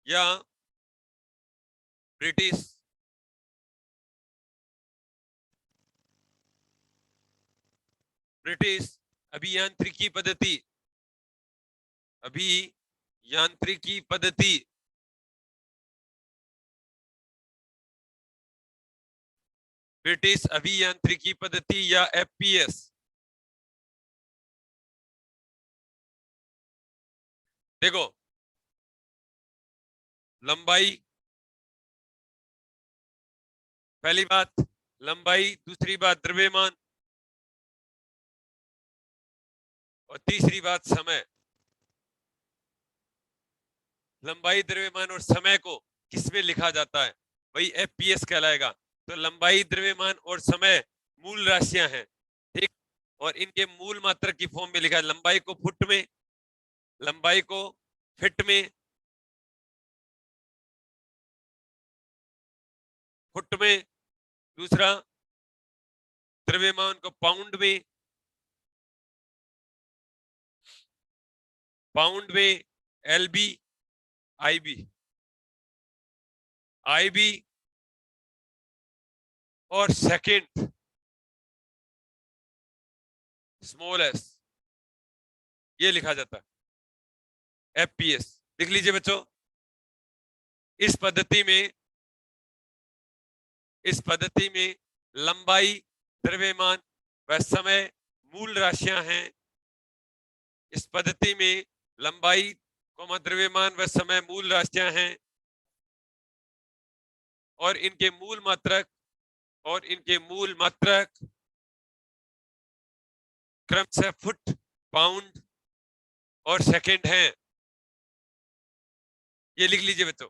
या ब्रिटिश अभियांत्रिकी पद्धति, अभियांत्रिकी पद्धति, ब्रिटिश अभियांत्रिकी पद्धति या एफपीएस। देखो, लंबाई, पहली बात लंबाई, दूसरी बात द्रव्यमान, और तीसरी बात समय। लंबाई, द्रव्यमान और समय को किसमें लिखा जाता है, वही एफपीएस कहलाएगा। तो लंबाई, द्रव्यमान और समय मूल राशियां हैं, ठीक, और इनके मूल मात्रक की फॉर्म में लिखा है। लंबाई को फुट में, लंबाई को फिट में, फुट में, दूसरा द्रव्यमान को पाउंड में, पाउंड में एलबी, आईबी, आईबी और सेकंड स्मॉल एस, ये लिखा जाता है। FPS। लिख लीजिए बच्चों, इस पद्धति में लंबाई, द्रव्यमान व समय मूल राशियां हैं। इस पद्धति में लंबाई, द्रव्यमान व समय मूल राशियां हैं और इनके मूल मात्रक क्रमशः फुट, पाउंड और सेकंड हैं। ये लिख लीजिए बच्चों,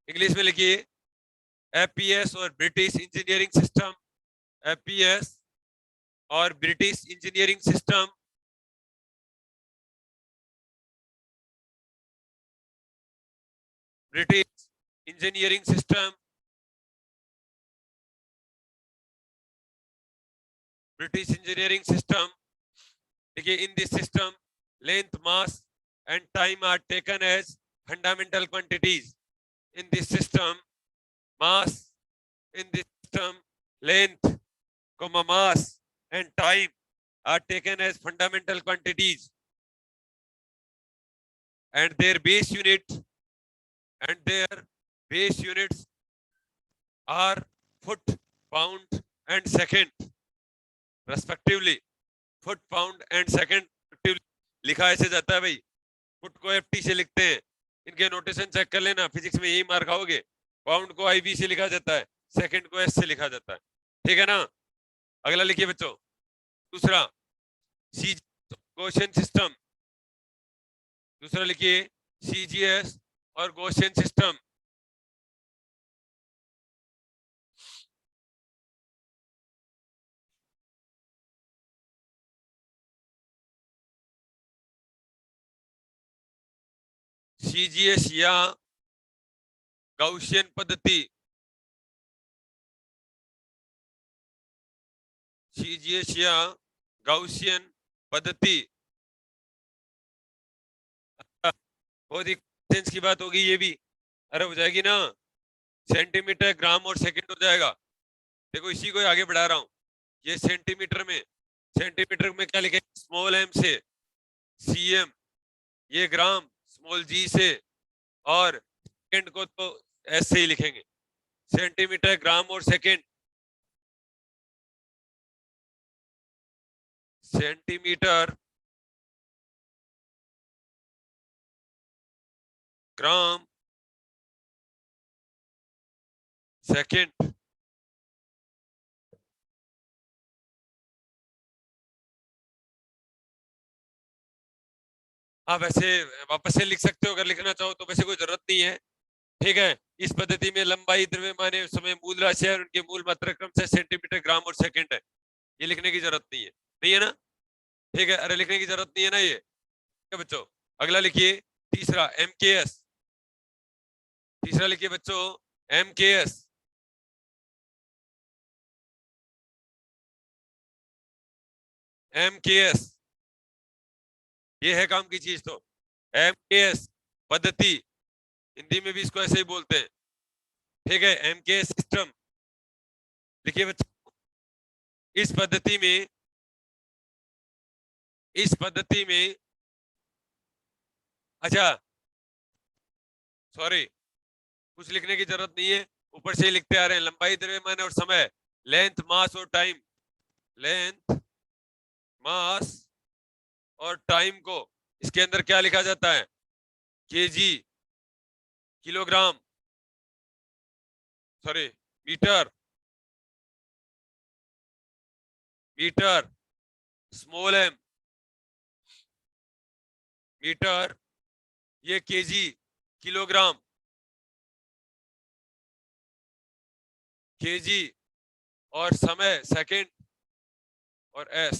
इंग्लिश में लिखिए एपीएस और ब्रिटिश इंजीनियरिंग सिस्टम। एपीएस और British engineering system British engineering system British engineering system. देखिए, in this system length, mass and time are taken as fundamental quantities. In this system, length, mass and time are taken as fundamental quantities, and their base units are foot, pound and second respectively. Foot, pound and second respectively लिखा ऐसे जाता है भाई। फुट को एफटी से लिखते हैं, इनके नोटेशन चेक कर लेना, फिजिक्स में यही मार खाओगे। पाउंड को आईवी से लिखा जाता है, सेकंड को एस से लिखा जाता है, ठीक है ना। अगला लिखिए बच्चों, दूसरा गॉसियन सिस्टम। दूसरा लिखिए सीजीएस और गॉसियन सिस्टम। सीजीएस या गॉसियन पद्धति, सीजीएस या गॉसियन पद्धति। बहुत ही सेंस की बात होगी ये भी, अरे हो जाएगी ना, सेंटीमीटर, ग्राम और सेकंड हो जाएगा। देखो इसी को आगे बढ़ा रहा हूं। ये सेंटीमीटर में क्या लिखेंगे, स्मॉल एम से सीएम, ये ग्राम स्मॉल जी से, और सेकंड को तो एस से ही लिखेंगे, सेंटीमीटर, ग्राम और सेकंड। सेंटीमीटर, ग्राम, सेकंड। आप ऐसे वापस से लिख सकते हो अगर लिखना चाहो तो, वैसे कोई जरूरत नहीं है, ठीक है। इस पद्धति में लंबाई, द्रव्यमान, समय मूल राशि है और उनके मूल मात्रा क्रम से सेंटीमीटर, ग्राम और सेकंड है। ये लिखने की जरूरत नहीं है, नहीं है ना, ठीक है। अरे लिखने की जरूरत नहीं है ना ये, ठीक है बच्चों। अगला लिखिए तीसरा, एमकेएस। तीसरा लिखिए बच्चों एमकेएस। एमकेएस ये है काम की चीज। तो एमकेएस पद्धति, हिंदी में भी इसको ऐसे ही बोलते हैं, ठीक है, एमकेएस सिस्टम। लिखिए बच्चों, इस पद्धति में अच्छा सॉरी, कुछ लिखने की जरूरत नहीं है, ऊपर से ही लिखते आ रहे हैं। लंबाई, द्रव्यमान और समय, लेंथ, मास और टाइम। लेंथ, मास और टाइम को इसके अंदर क्या लिखा जाता है, kg, kilogram, sorry metre, small m, metre, ये केजी, किलोग्राम, केजी, और समय सेकंड और एस।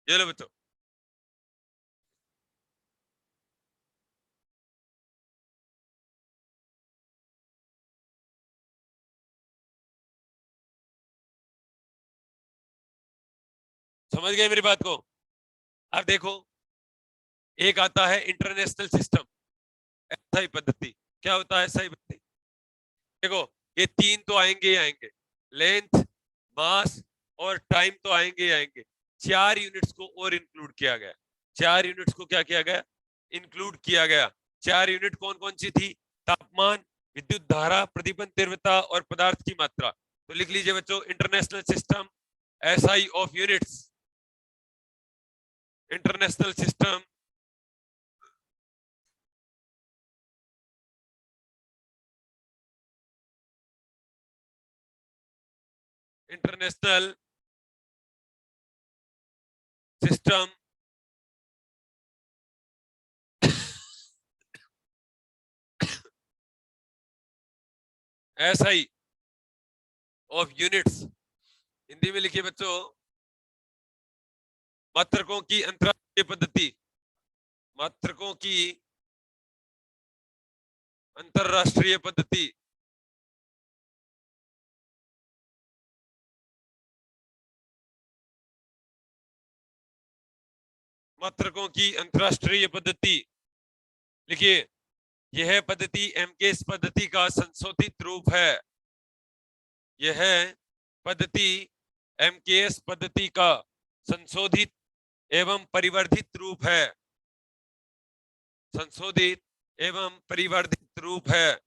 ये लो बच्चों, समझ गए मेरी बात को। अब देखो, एक आता है इंटरनेशनल सिस्टम, एसआई पद्धति। क्या होता है एसआई पद्धति? देखो ये तीन तो आएंगे ही आएंगे, लेंथ, मास और टाइम तो आएंगे ही आएंगे। 4 यूनिट्स को और इंक्लूड किया गया। 4 यूनिट्स को क्या किया गया? इंक्लूड किया गया। 4 यूनिट कौन कौन सी थी? तापमान, विद्युत धारा, प्रतिबंध तीव्रता और पदार्थ की मात्रा। तो लिख लीजिए बच्चों, international system SI of units, international system international system SI of units. Hindi में लिखिए बच्चों, मात्रकों की अंतरराष्ट्रीय पद्धति, मात्रकों की अंतरराष्ट्रीय पद्धति। मात्रकों की अंतरराष्ट्रीय पद्धति लिखिए, यह पद्धति एमकेएस पद्धति का संशोधित रूप है। यह पद्धति एमकेएस पद्धति का संशोधित एवं परिवर्धित रूप है। संशोधित एवं परिवर्धित रूप है,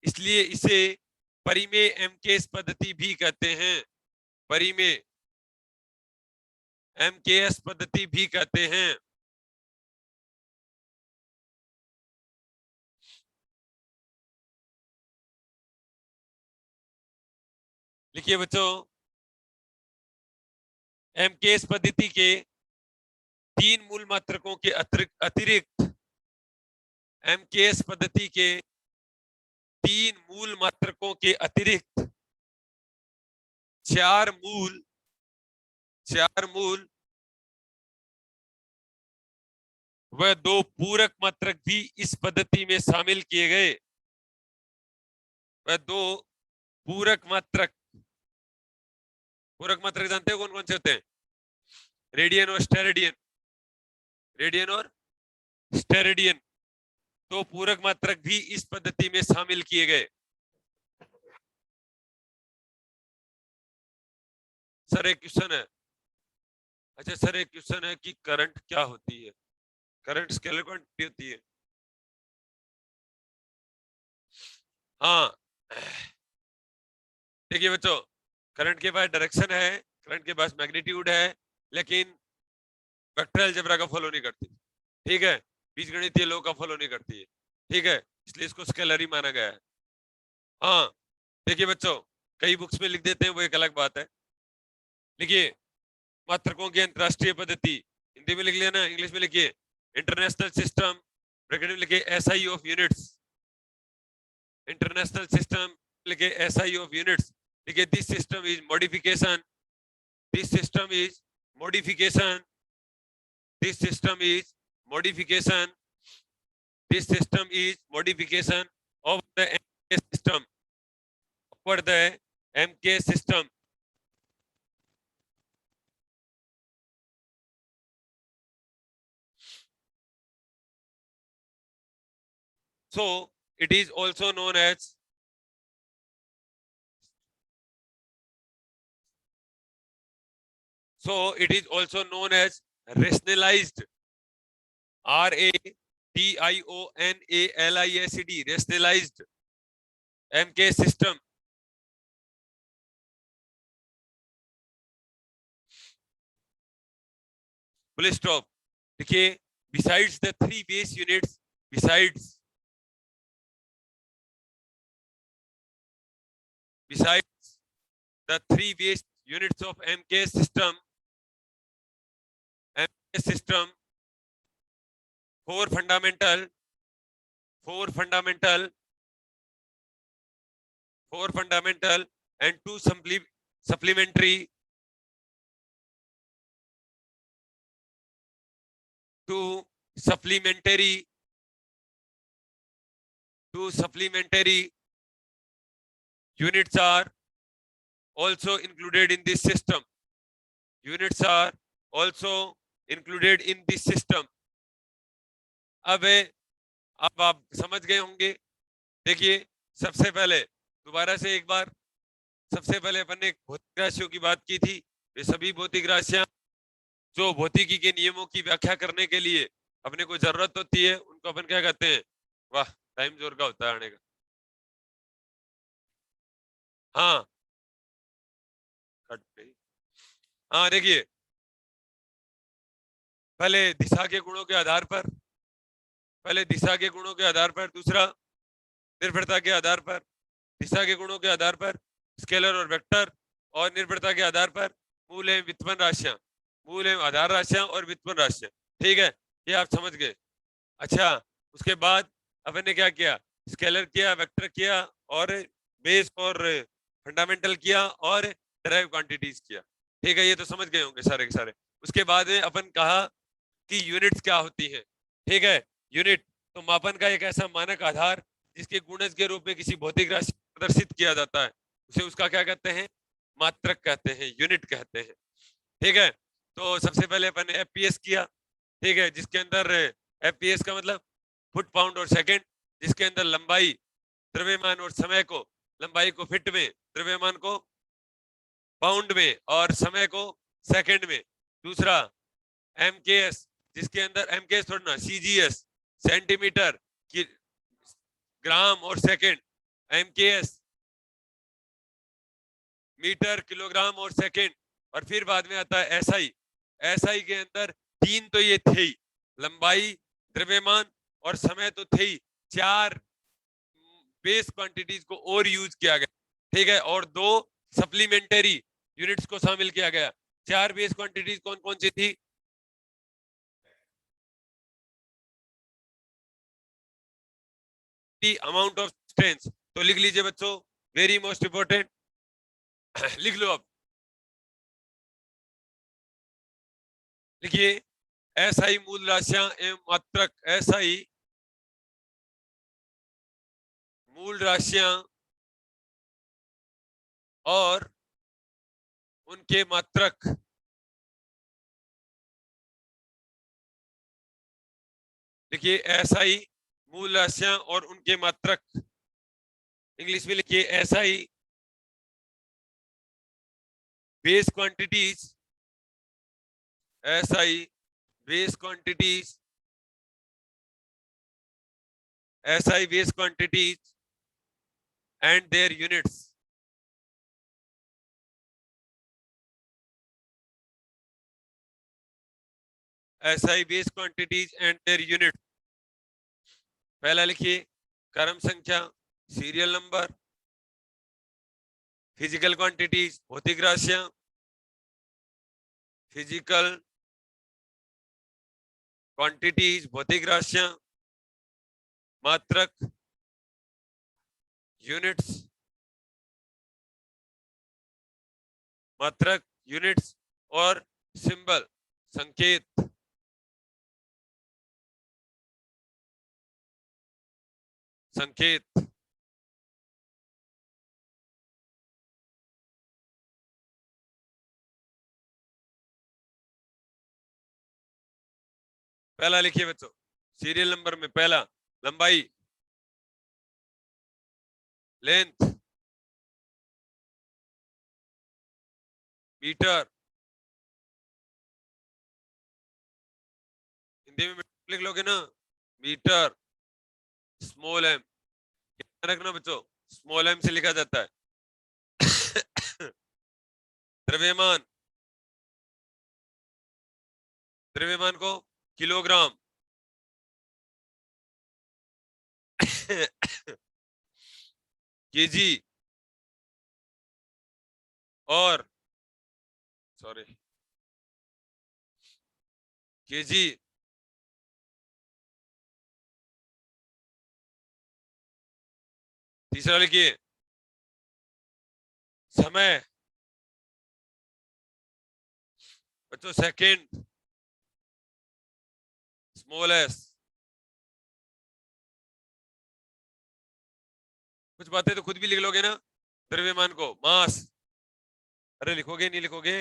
इसलिए इसे परिमेय एमकेएस पद्धति भी कहते हैं। परिमेय एमकेएस पद्धति भी कहते हैं। लिखिए बच्चों, एमकेएस पद्धति के 3 मूल मात्रकों के अतिरिक्त एमकेएस पद्धति के 3 मूल मात्रकों के अतिरिक्त 4 मूल व 2 पूरक मात्रक भी इस पद्धति में शामिल किए गए। वह 2 पूरक मात्रक जानते हो कौन कौन से होते हैं? रेडियन और स्टेरेडियन। रेडियन और स्टेरेडियन 2 पूरक मात्रक भी इस पद्धति में शामिल किए गए। सर एक क्वेश्चन है, अच्छा सर एक क्वेश्चन है कि करंट क्या होती है? करंट स्केलर क्वांटिटी होती है। हाँ देखिए बच्चों, करंट के पास डायरेक्शन है, करंट के पास मैग्नीट्यूड है, लेकिन वेक्टर अलजेब्रा का फॉलो नहीं करती। ठीक है, बीजगणितीय लॉ का फॉलो नहीं करती है। ठीक है, इसलिए इसको स्केलर ही माना गया है। हाँ देखिए बच्चों, कई बुक्स में लिख देते हैं, वो एक अलग बात है। लिखिए, मात्रकों की अंतरराष्ट्रीय पद्धति, हिंदी में लिख लिया ना, इंग्लिश में लिखिए इंटरनेशनल सिस्टम, ब्रैकेट में लिखिए SI of units. International system लिखिए SI ऑफ यूनिट्स। लिखिए this system is modification, this system is modification, this system is modification, this system is modification of the MK system, over the MK system. So it is also known as rationalized, RATIONALISED, rationalized MK system. Full stop. देखिए, besides the 3 base units, besides the 3 base units of MK system, 4 fundamental and 2 supplementary, 2 supplementary units are also included in this system. Units are also included in this system. अब आप समझ गए होंगे। देखिए, सबसे पहले दोबारा से एक बार, सबसे पहले अपन ने भौतिक राशियों की बात की थी। वे सभी भौतिक राशियां जो भौतिकी के नियमों की व्याख्या करने के लिए अपने को जरूरत होती है, उनको अपन क्या कहते हैं? वाह, टाइम जोर का होता है आने का। हाँ, हाँ देखिए, पहले दिशा के गुणों के आधार पर, दूसरा निर्भरता के आधार पर, दिशा के गुणों के आधार पर स्केलर और वेक्टर, और निर्भरता के आधार पर मूल एवं व्युत्पन्न राशियां, मूल एवं आधार राशियां और व्युत्पन्न राशियां। ठीक है, ये आप समझ गए। अच्छा, उसके बाद अपन ने क्या किया? स्केलर किया, वेक्टर किया, और बेस और फंडामेंटल किया, और डेराइव क्वांटिटीज किया। ठीक है, ये तो समझ गए होंगे सारे के सारे। उसके बाद में अपन कहा कि यूनिट्स क्या होती हैं। ठीक है, यूनिट तो मापन का एक ऐसा मानक आधार जिसके गुणज के रूप में किसी भौतिक राशि प्रदर्शित किया जाता है, उसे उसका क्या कहते हैं? मात्रक कहते हैं, यूनिट कहते हैं। ठीक है, तो सबसे पहले अपन ने एफपीएस किया। ठीक है, जिसके अंदर एफपीएस का मतलब फुट पाउंड और सेकंड, जिसके अंदर लंबाई, द्रव्यमान और समय को, लंबाई को फीट में, द्रव्यमान को पाउंड में, और समय को सेकंड में। दूसरा एमकेएस, जिसके अंदर एमकेएस थोड़ा ना, सीजीएस, सेंटीमीटर की, ग्राम और सेकंड, एमकेएस मीटर, किलोग्राम और सेकंड। और फिर बाद में आता है एसआई। एसआई के अंदर तीन तो ये थे ही, लंबाई, द्रव्यमान और समय तो थे ही, चार बेस क्वांटिटीज को और यूज किया गया। ठीक है, और दो सप्लीमेंटरी यूनिट्स को शामिल किया गया। चार बेस क्वांटिटीज कौन कौन सी थी? अमाउंट ऑफ स्ट्रेंथ, तो लिख लीजिए बच्चों, वेरी मोस्ट इंपोर्टेंट। लिख लो अब, लिखिए, एसआई मूल राशियां एवं मात्रक। एसआई मूल राशियां और उनके मात्रक। लिखिए, एसआई मूल राशियां और उनके मात्रक। इंग्लिश में लिखिए, SI base quantities, SI base quantities, SI base quantities and their units. SI base quantities and their unit. पहला लिखिए, क्रम संख्या, सीरियल नंबर, फिजिकल क्वांटिटीज भौतिक राशियां, फिजिकल क्वांटिटीज भौतिक राशियां, मात्रक यूनिट्स, मात्रक यूनिट्स, और सिंबल संकेत। संकेत पहला लिखिए बच्चों, सीरियल नंबर में पहला लंबाई, लेंथ, मीटर, हिंदी में लिख लोगे ना, मीटर, स्मॉल एम। रखना बच्चों, स्मॉल एम से लिखा जाता है। द्रव्यमान, द्रव्यमान को किलोग्राम, केजी, और सॉरी केजी, तीसरा लिखिए, समय बच्चों, सेकंड, स्मॉल एस। कुछ बातें तो खुद भी लिख लोगे ना। द्रव्यमान को मास, अरे लिखोगे नहीं लिखोगे?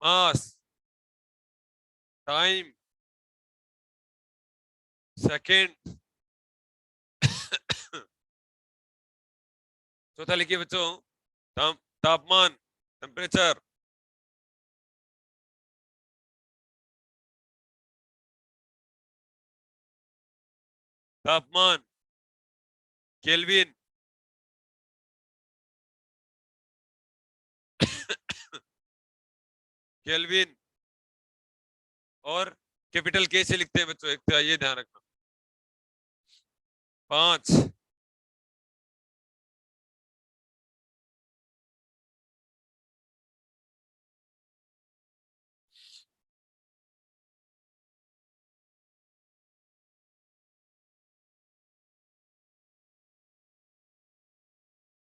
मास, टाइम, सेकंड। चौथा लिखिए बच्चों, तापमान, टेम्परेचर। तापमान, केल्विन, केल्विन, और कैपिटल के से लिखते हैं बच्चों, एक तो ये ध्यान रखना। 5,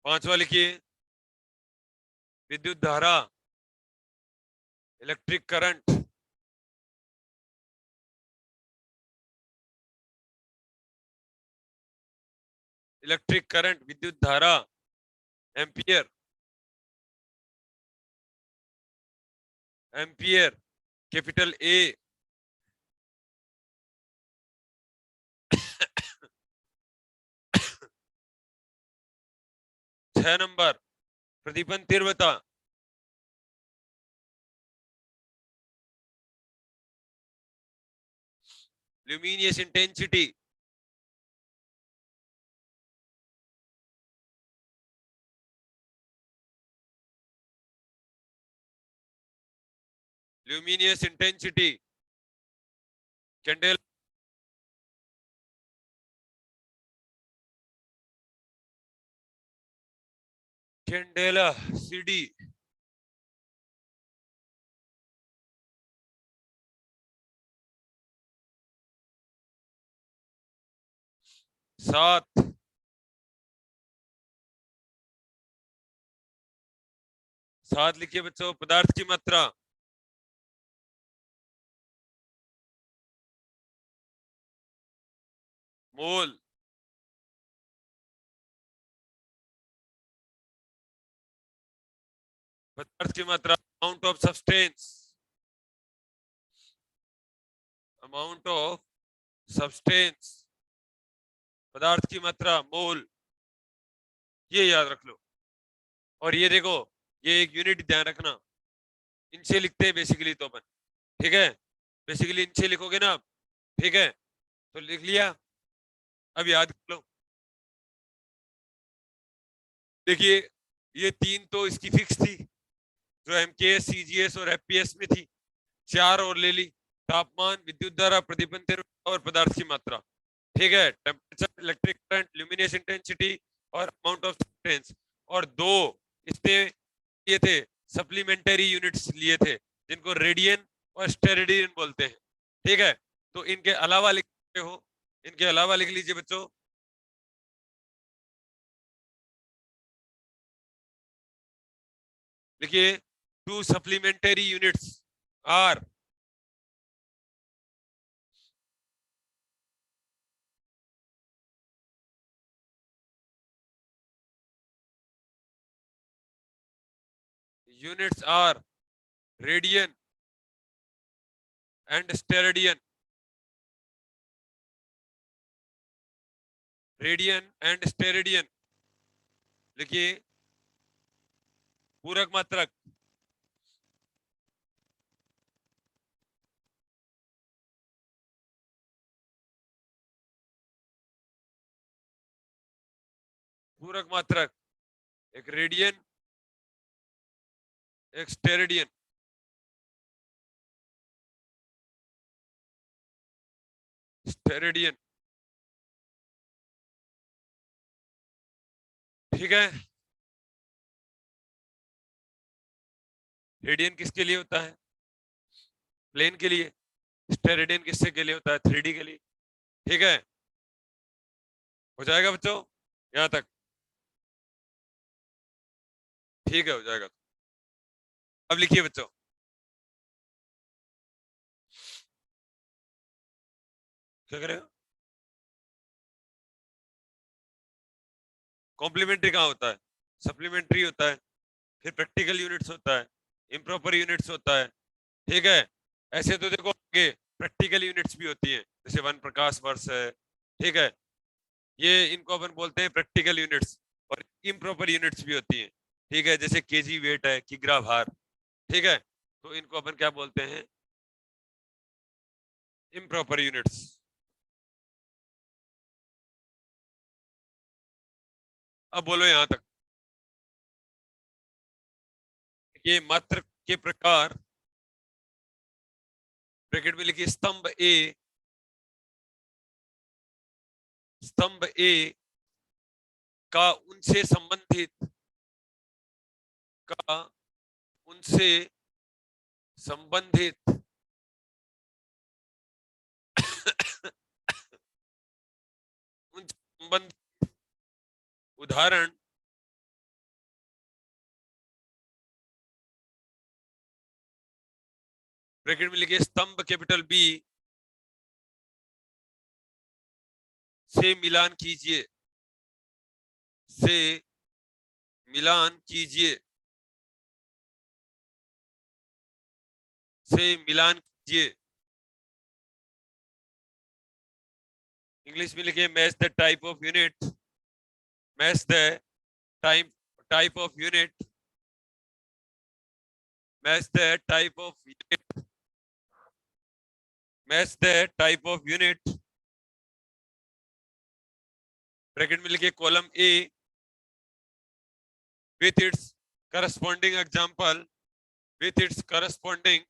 पांचवा लिखिए, विद्युत धारा, इलेक्ट्रिक करंट, इलेक्ट्रिक करंट, विद्युत धारा, ampere, ampere, capital A, 6 number, प्रदीपन तीव्रता, luminous intensity, luminous intensity, candela, candela, CD, 7, सात लिखिए बच्चों, पदार्थ की मात्रा, मोल, पदार्थ की मात्रा, amount of substance, amount of substance, पदार्थ की मात्रा, मोल, ये याद रख लो। और ये देखो, ये एक यूनिट ध्यान रखना, इनसे लिखते हैं बेसिकली तो अपन, ठीक है, बेसिकली इनसे लिखोगे ना आप, ठीक है, तो लिख लिया, अब याद कर लो। देखिए ये 3 तो इसकी फिक्स थी, जो एमकेएस, सीजीएस और एफपीएस में थी, 4 और ले ली, तापमान, विद्युत धारा, प्रदीपन तीव्रता और पदार्थ की मात्रा, ठीक है, टेम्परेचर, इलेक्ट्रिक करंट, ल्यूमिनेस इंटेंसिटी और अमाउंट ऑफ सब्सटेंस। और 2 इसने ये थे सप्लीमेंटरी यूनिट्स लिए थे, जिनको रेडियन और स्टेरेडियन बोलते हैं, ठीक है, तो इनके अलावा लिखते हो, इनके अलावा लिख लीजिए बच्चों, देखिए 2 supplementary units are radian and steradian, radian and steradian, लिखिए पूरक मात्रक, पूरक मात्रक, एक रेडियन, एक स्टेरेडियन, स्टेरेडियन, ठीक है। रेडियन किसके लिए होता है? प्लेन के लिए। स्टेरेडियन किससे के लिए होता है? 3D के लिए, ठीक है। हो जाएगा बच्चों यहां तक? ठीक है, हो जाएगा। अब लिखिए बच्चों, क्या करें? कॉम्प्लीमेंट्री कहाँ होता है? सप्लीमेंट्री होता है, फिर प्रैक्टिकल यूनिट्स होता है, इम्प्रॉपर यूनिट्स होता है, ठीक है। ऐसे तो देखो आगे प्रैक्टिकल यूनिट्स भी होती है, जैसे 1 प्रकाश वर्ष है, ठीक है, ये इनको अपन बोलते हैं प्रैक्टिकल यूनिट्स। और इम्प्रॉपर यूनिट्स भी होती हैं, ठीक है, जैसे केजी वेट है, किग्रा भार, ठीक है, तो इनको अपन क्या बोलते हैं? Improper units. अब बोलो यहां तक। ये मात्र के प्रकार, ब्रैकेट में लिखिए स्तंभ ए, स्तंभ ए का उनसे संबंधित, का उनसे संबंधित उन संबंधित उदाहरण ब्रैकेट में लिखिए स्तंभ कैपिटल बी से मिलान कीजिए, से मिलान कीजिए, से मिलान कीजिए। इंग्लिश में लिखिए match the type of unit, match the type of unit, match the type of unit, match the type of unit. Bracket में लिखिए column A with its corresponding example, with its corresponding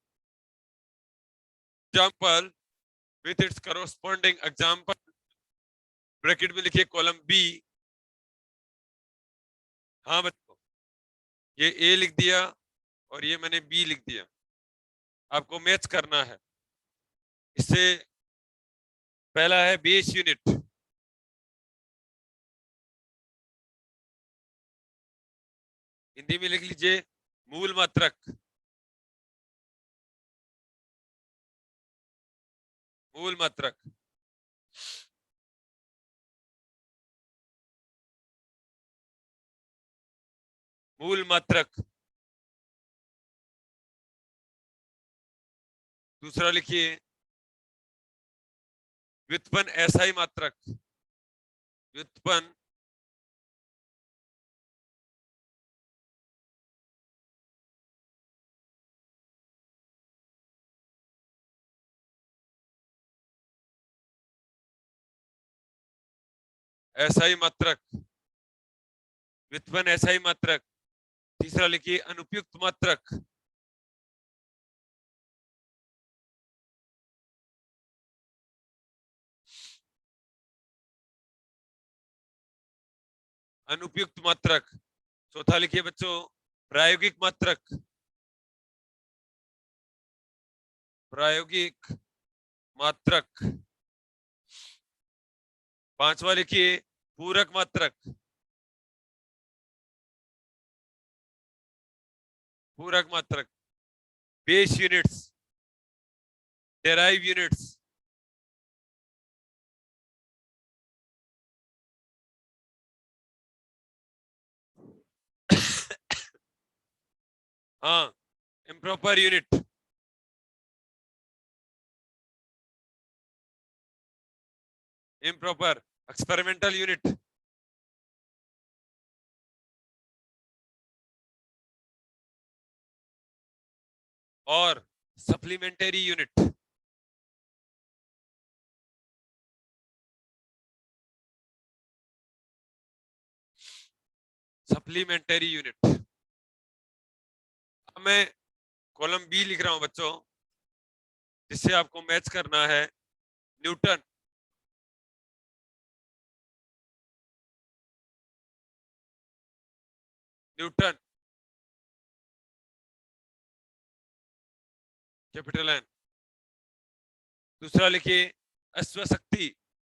example, with its corresponding example। Bracket में लिखिए कॉलम बी। हाँ बच्चों, ये ए लिख दिया और ये मैंने बी लिख दिया, आपको मैच करना है। इससे पहला है बेस यूनिट, हिंदी में लिख लीजिए मूल मात्रक, मूल मात्रक। मूल मात्रक। दूसरा लिखिए व्युत्पन्न ऐसा ही मात्रक, व्युत्पन्न ऐसा ही मात्रक, व्युत्पन्न ऐसा ही मात्रक। तीसरा लिखिए अनुपयुक्त मात्रक, अनुपयुक्त मात्रक। चौथा लिखिए बच्चों प्रायोगिक मात्रक, प्रायोगिक मात्रक। पांचवा लिखिए पूरक मात्रक, पूरक मात्रक। बेस यूनिट्स, डेराइव यूनिट्स, हाँ improper unit, improper experimental unit, और सप्लीमेंटरी यूनिट। Supplementary unit. अब मैं कॉलम बी लिख रहा हूं बच्चों, जिससे आपको मैच करना है न्यूटन, न्यूटन कैपिटल एन। दूसरा लिखिए अश्वशक्ति,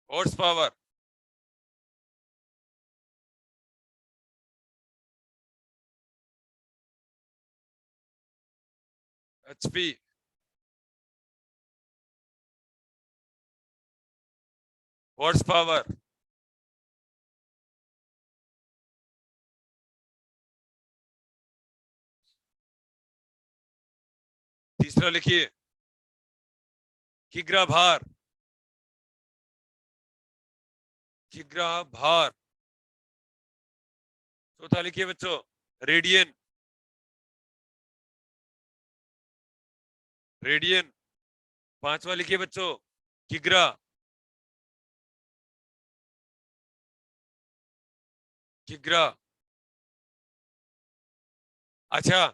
horse power, HP. Horse power. तीसरा लिखिए किग्रा भार, किग्रा भार। चौथा लिखिए बच्चों रेडियन, रेडियन। पांचवा लिखिए बच्चों किग्रा। किग्रा। अच्छा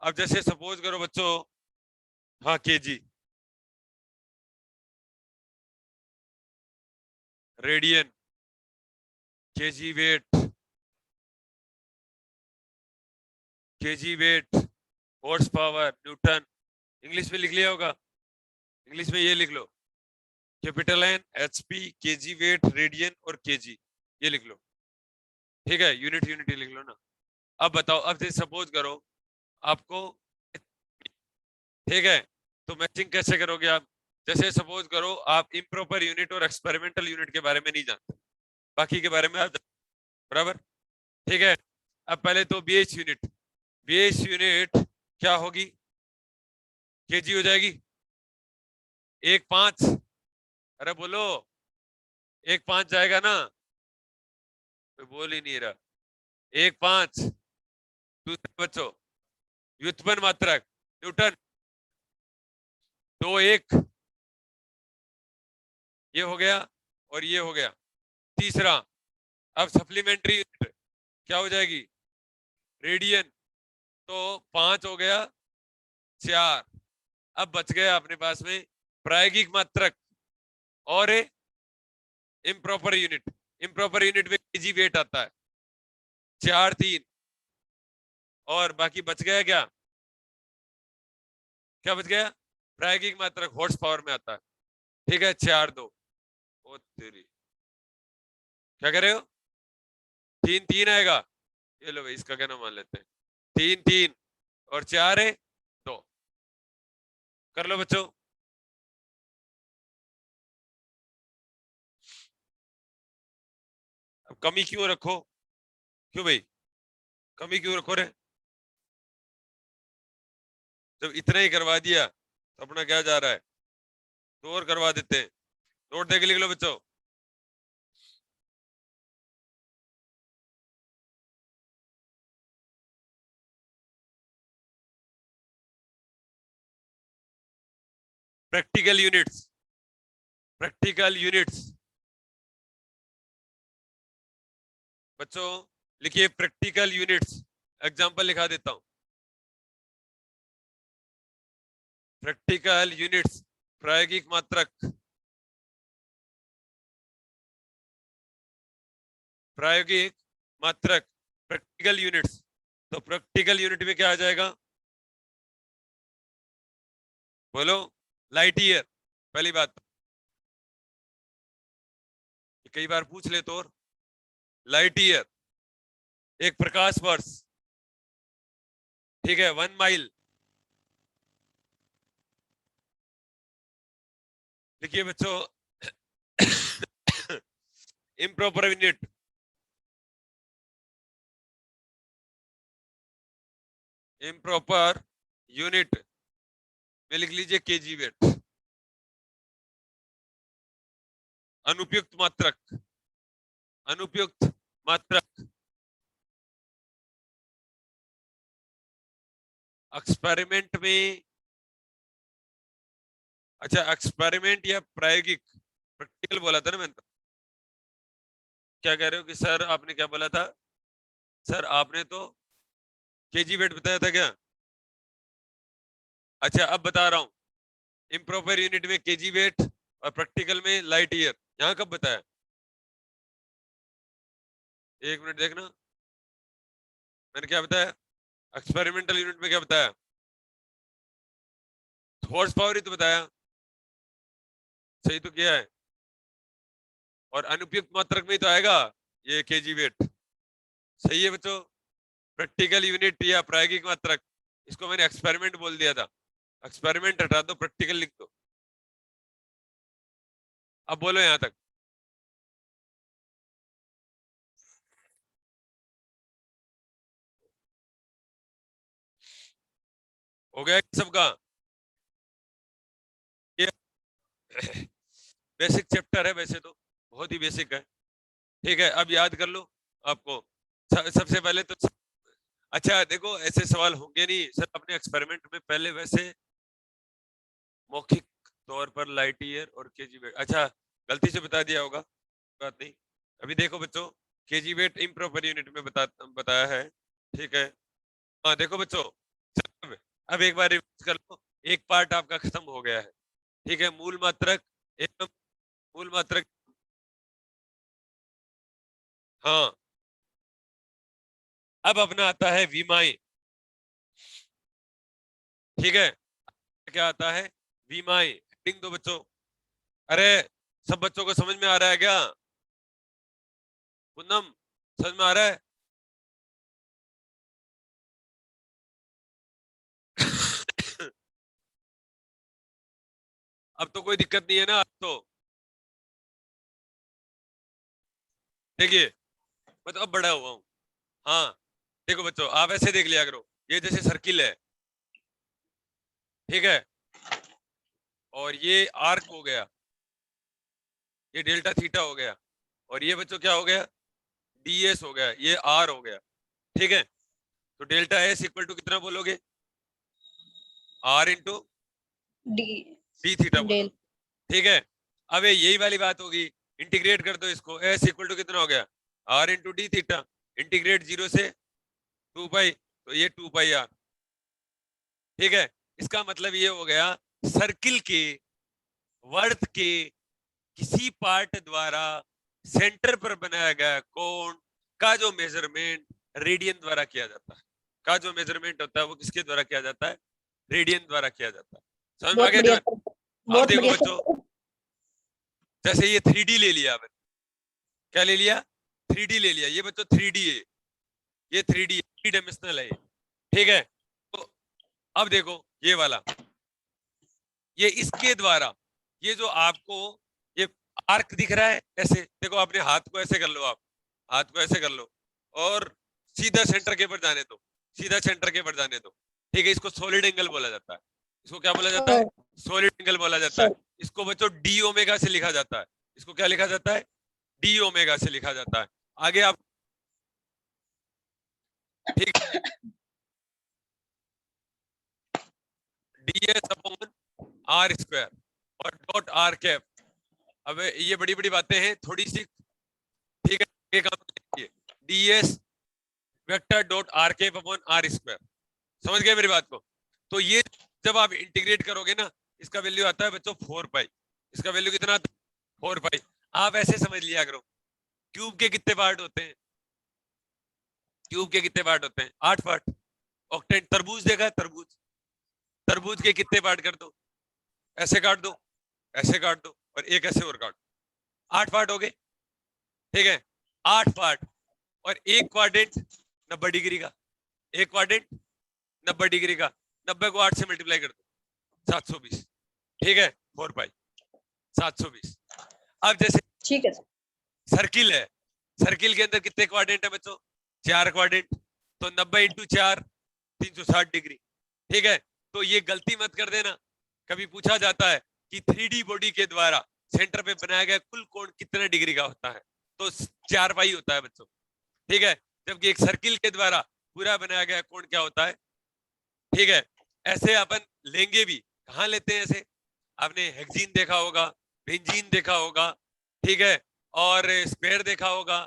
अब जैसे सपोज करो बच्चों, हाँ KG, radian, KG weight, KG weight, horse power, newton. English में लिख लिया होगा, इंग्लिश में ये लिख लो, capital N, HP, KG weight, radian और केजी, ये लिख लो। ठीक है, यूनिट यूनिट लिख लो ना। अब बताओ, अब जैसे सपोज करो आपको, ठीक है, तो मैचिंग कैसे करोगे आप? जैसे सपोज करो आप इम्प्रॉपर यूनिट और एक्सपेरिमेंटल यूनिट के बारे में नहीं जानते, बाकी के बारे में आप बराबर। ठीक है, अब पहले तो बीएच यूनिट, बीएच यूनिट क्या होगी? केजी हो जाएगी। 1.5, अरे बोलो 1.5 जाएगा ना, मैं बोल ही नहीं रहा। 1.5। दूसरे बच्चों व्युत्पन्न मात्रक न्यूटन, 2.1, ये हो गया और ये हो गया। तीसरा, अब सप्लीमेंट्री यूनिट क्या हो जाएगी? रेडियन, तो 5 हो गया, 4। अब बच गया अपने पास में प्रायोगिक मात्रक और इम्प्रॉपर यूनिट। इम्प्रॉपर यूनिट में केजी वेट आता है, 4, 3 और बाकी बच गया क्या? क्या बच गया? प्रायोगिक मात्रक हॉर्स पावर में आता है। ठीक है, 4, 2। ओ तेरी, क्या कर रहे हो? 3, 3 आएगा। ये लो भाई, इसका क्या नाम मान लेते हैं, 3, 3 और 4 है 2। कर लो बच्चों। अब कमी क्यों रखो? क्यों भाई कमी क्यों रखो रे? जब इतना ही करवा दिया तो अपना क्या जा रहा है? तो और करवा देते हैं। नोट देके लिख लो बच्चों। प्रैक्टिकल यूनिट्स, प्रैक्टिकल यूनिट्स बच्चों लिखिए, प्रैक्टिकल यूनिट्स। एग्जांपल लिखा देता हूं। प्रैक्टिकल यूनिट्स, प्रायोगिक मात्रक, प्रायोगिक मात्रक, प्रैक्टिकल यूनिट्स। तो प्रैक्टिकल यूनिट में क्या आ जाएगा? बोलो, लाइट ईयर। पहली बात, कई बार पूछ ले तो, लाइट ईयर एक प्रकाश वर्ष। ठीक है, 1 माइल। देखिए बच्चों, इम्प्रॉपर यूनिट, इम्प्रॉपर यूनिट में लिख लीजिए केजी वेट। अनुपयुक्त मात्रक, अनुपयुक्त मात्रक, एक्सपेरिमेंट में, अच्छा एक्सपेरिमेंट या प्रायोगिक, प्रैक्टिकल बोला था ना मैंने। क्या कह रहे हो कि सर आपने क्या बोला था? सर आपने तो केजी वेट बताया था क्या? अच्छा अब बता रहा हूं, इम्प्रॉपर यूनिट में केजी वेट और प्रैक्टिकल में लाइट ईयर। यहां कब बताया? 1 मिनट देखना, मैंने क्या बताया? एक्सपेरिमेंटल यूनिट में क्या बताया? हॉर्स पावर ही तो बताया। सही तो किया है। और अनुपयुक्त मात्रक में ही तो आएगा ये केजी वेट। सही है बच्चों। प्रैक्टिकल यूनिट या प्रायोगिक मात्रक, इसको मैंने एक्सपेरिमेंट बोल दिया था। एक्सपेरिमेंट हटा दो, प्रैक्टिकल लिख दो। अब बोलो यहां तक। हो गया सबका? ये बेसिक चैप्टर है वैसे तो, बहुत ही बेसिक है। ठीक है, अब याद कर लो आपको। सबसे पहले तो, अच्छा देखो ऐसे सवाल होंगे नहीं सर अपने एक्सपेरिमेंट में पहले वैसे मौखिक तौर पर लाइट ईयर और केजी वेट, अच्छा गलती से बता दिया होगा, बात नहीं। अभी देखो बच्चों, केजी वेट इम्प्रॉपर यूनिट में बताया है, ठीक है। हाँ देखो बच्चों, अब एक बार रिवाइज कर लो, एक पार्ट आपका खत्म हो गया है, ठीक है। मूल मात्रक एवं मूल मात्रक, हाँ। अब अपना आता है विमाएं, ठीक है। क्या आता है? विमाएं। हेडिंग दो बच्चों। अरे सब बच्चों को समझ में आ रहा है क्या? पूनम समझ में आ रहा है? अब तो कोई दिक्कत नहीं है ना? अब तो देखिए, मैं तो अब बड़ा हुआ हूं। हाँ देखो बच्चों, आप ऐसे देख लिया करो, ये जैसे सर्किल है, ठीक है, और ये आर्क हो गया, ये डेल्टा थीटा हो गया, और ये बच्चों क्या हो गया? डीएस हो गया, ये आर हो गया, ठीक है। तो डेल्टा एस इक्वल टू कितना बोलोगे? R into d d theta बोलो, डेल ठीक है। अब ये यही वाली बात होगी, इंटीग्रेट कर दो इसको, एस इक्वल टू कितना हो गया? R into d theta, integrate 0 से 2 पाई, तो ये 2 पाई आर, ठीक है। इसका मतलब ये हो गया, सर्किल के वर्थ के किसी पार्ट द्वारा सेंटर पर बनाया गया कोण का जो मेजरमेंट रेडियन द्वारा किया जाता है, का जो मेजरमेंट होता है वो किसके द्वारा किया जाता है? रेडियन द्वारा किया जाता है। समझ में आ बहुत गया? बढ़िया अब बहुत देखो बढ़िया बच्चों, जैसे ये 3D ले लिया, क्या ले लिया? 3D ले लिया। ये बच्चों 3D है, ये 3D 3 डायमेंशनल है, ठीक है। तो अब देखो ये वाला, ये इसके द्वारा, ये जो आपको ये आर्क दिख रहा है ऐसे, देखो अपने हाथ को ऐसे कर लो, आप हाथ को ऐसे कर लो और सीधा सेंटर के पर जाने दो, सीधा सेंटर के पर जाने दो, ठीक है। इसको सॉलिड एंगल बोला जाता है। इसको क्या बोला जाता है? सॉलिड एंगल बोला जाता है। इसको बच्चों डी ओमेगा से लिखा जाता है। इसको क्या लिखा जाता है? डी ओमेगा से लिखा जाता है। आगे आप, ठीक है, d s upon r square और डॉट आर कैप। अब ये बड़ी बड़ी बातें हैं थोड़ी सी, ठीक है। एक काम कीजिए, d s vector dot r cap upon r square, समझ गए मेरी बात को? तो ये जब आप इंटीग्रेट करोगे ना, इसका वैल्यू आता है बच्चों 4 पाई। इसका वैल्यू कितना आता है? 4 पाई। आप ऐसे समझ लिया करो, क्यूब के कितने पार्ट होते हैं? क्यूब के कितने पार्ट होते हैं? 8 पार्ट। ऑक्टेट, तरबूज देखा है? तरबूज, तरबूज के कितने पार्ट कर दो? ऐसे काट दो, ऐसे काट दो और एक ऐसे और काट, 8 पार्ट हो गए, ठीक है। 8 पार्ट और एक क्वाड्रेंट 90 डिग्री का, एक क्वाड्रेंट 90 डिग्री का, 90 को 8 से मल्टीप्लाई कर दो, 720, ठीक है। 4 पाई 720। अब जैसे ठीक है सर्किल है, सर्किल के अंदर कितने क्वाड्रेंट है बच्चों? 4 क्वाड्रेंट, तो 90 इंटू 4 360 डिग्री, ठीक है। तो ये गलती मत कर देना, कभी पूछा जाता है कि 3D बॉडी के द्वारा सेंटर पे बनाया गया कुल कोण कितने डिग्री का होता है? तो 4 पाई होता है बच्चों, ठीक है। जबकि एक सर्किल के द्वारा पूरा बनाया गया कोण क्या होता है? ठीक है। ऐसे अपन लेंगे भी, कहाँ लेते हैं ऐसे? आपने हेक्सीन देखा होगा, बेंजीन देखा होगा, ठीक है, और स्क्वायर देखा होगा,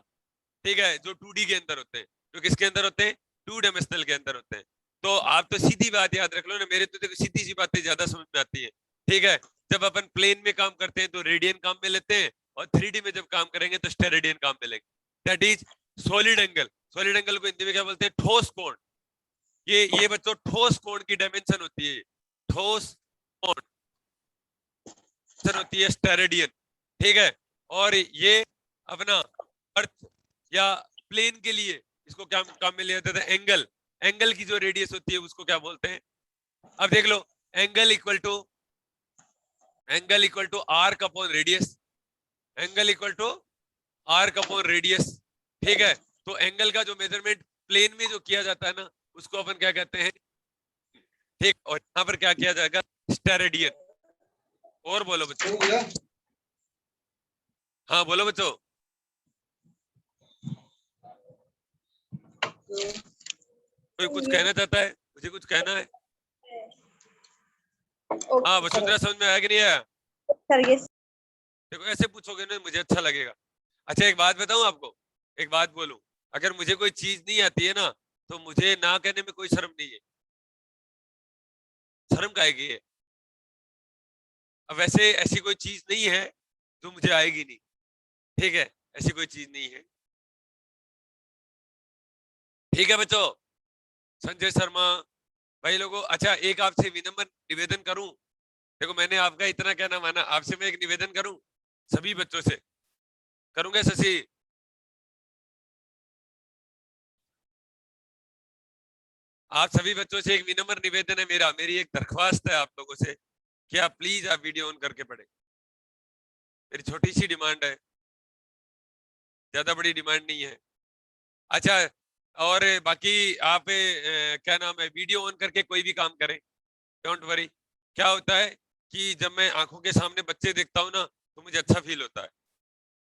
ठीक है, जो 2D के अंदर होते हैं, जो किसके अंदर होते हैं? 2 डायमेंशनल के अंदर होते हैं। तो आप तो सीधी बात याद रख लो ना, मेरे तो देखो सीधी सी बातें ज्यादा समझ में आती है, ठीक है। जब अपन प्लेन में काम करते हैं तो रेडियन काम में लेते हैं, और 3D में जब काम करेंगे तो स्टेरेडियन काम में लेंगे। That is solid angle. Solid angle को हिंदी में क्या बोलते हैं? ठोस कोण। ये बच्चों ठोस कोण की डायमेंशन होती है, ठोस कोण होती है स्टेरेडियन, ठीक है। और ये अपना अर्थ या प्लेन के लिए इसको क्या काम में लिया जाता है? एंगल। एंगल की जो रेडियस होती है उसको क्या बोलते हैं? अब देख लो, angle equal to arc upon radius, angle equal to arc upon radius, ठीक है। तो एंगल का जो मेजरमेंट प्लेन में जो किया जाता है ना, उसको अपन क्या कहते हैं? ठीक, और यहाँ पर क्या किया जाएगा? स्टेरेडियन। और बोलो बच्चों, हाँ बोलो बच्चों। कोई कुछ कहना चाहता है? मुझे कुछ कहना है? हाँ वसुंधरा, समझ में आया कि नहीं आया? सर ये देखो ऐसे पूछोगे ना मुझे अच्छा लगेगा। अच्छा एक बात बताऊं आपको, एक बात बोलूं, अगर मुझे कोई चीज नहीं आती है ना तो मुझे ना कहने में कोई शर्म नहीं है। शर्म काहे की है? अब वैसे ऐसी कोई चीज नहीं है जो मुझे आएगी नहीं, ठीक है, ऐसी कोई चीज नहीं है। ठीक है बच्चों, संजय शर्मा भाई लोगों, अच्छा एक आपसे विनम्र निवेदन करूं, देखो मैंने आपका इतना कहना माना, आपसे मैं एक निवेदन करूं सभी बच्चों से, करूंगा शशि? आप सभी बच्चों से एक विनम्र निवेदन है मेरा, मेरी एक दरख्वास्त है आप लोगों से कि आप प्लीज आप वीडियो ऑन करके पढ़े। मेरी छोटी सी डिमांड है, ज्यादा बड़ी डिमांड नहीं है। अच्छा, और बाकी आप क्या नाम है, वीडियो ऑन करके कोई भी काम करें, डोंट वरी। क्या होता है कि जब मैं आंखों के सामने बच्चे देखता हूँ ना तो मुझे अच्छा फील होता है,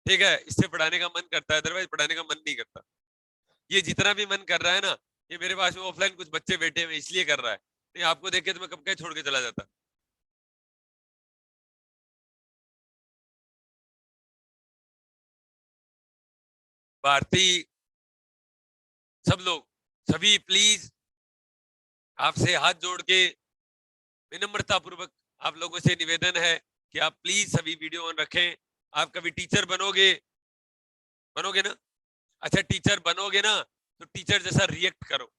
ठीक है, इससे पढ़ाने का मन करता है, अदरवाइज पढ़ाने का मन नहीं करता। ये जितना भी मन कर रहा है ना, ये मेरे पास में ऑफलाइन कुछ बच्चे बैठे हुए इसलिए कर रहा है, नहीं आपको देख के तो मैं कब का छोड़ के चला जाता। भारती, सब लोग, सभी प्लीज आपसे हाथ जोड़ के विनम्रता पूर्वक आप लोगों से निवेदन है कि आप प्लीज सभी वीडियो ऑन रखें। आप कभी टीचर बनोगे, बनोगे ना? अच्छा टीचर बनोगे ना तो टीचर जैसा रिएक्ट करो।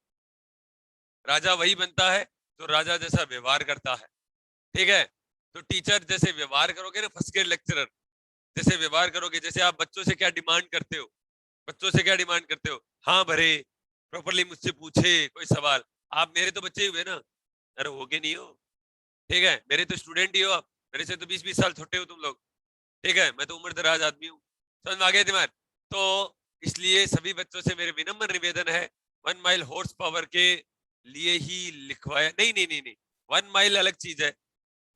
राजा वही बनता है जो राजा जैसा व्यवहार करता है, ठीक है? तो टीचर जैसे व्यवहार करोगे ना, फर्स्ट ग्रेड लेक्चरर जैसे व्यवहार करोगे, जैसे आप बच्चों से क्या डिमांड करते हो, बच्चों से क्या डिमांड करते हो, हाँ भरे, प्रॉपरली मुझसे पूछे कोई सवाल। आप मेरे तो बच्चे ही हुए ना, अरे होगे नहीं हो, ठीक है, मेरे तो स्टूडेंट ही हो आप, मेरे से तो 20-20 साल छोटे हो तुम लोग, ठीक है, मैं तो उम्र दराज आदमी हूँ, समझ में आ गया दिमाग? तो इसलिए सभी बच्चों से मेरे विनम्र निवेदन है, 1 माइल हॉर्स पावर के लिए ही लिखवाया, नहीं नहीं नहीं नहीं, 1 माइल अलग चीज है,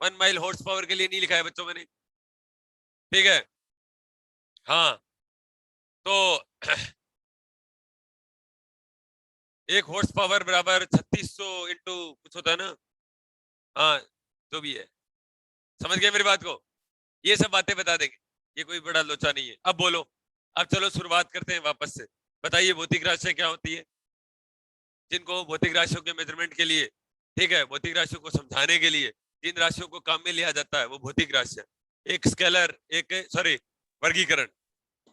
1 माइल हॉर्स पावर के लिए नहीं लिखा है बच्चों मैंने, ठीक है? हाँ, तो 1 हॉर्स पावर बराबर 3600 इंटू कुछ होता है ना, हाँ जो भी है, समझ गए मेरी बात को? ये सब बातें बता देंगे, ये कोई बड़ा लोचा नहीं है। अब बोलो, अब चलो शुरुआत करते हैं वापस से। बताइए भौतिक राशियां क्या होती है? जिनको भौतिक राशियों के मेजरमेंट के लिए, ठीक है, भौतिक राशियों को समझाने के लिए जिन राशियों को काम में लिया जाता है वो भौतिक राशियां। एक स्केलर, एक सॉरी वर्गीकरण,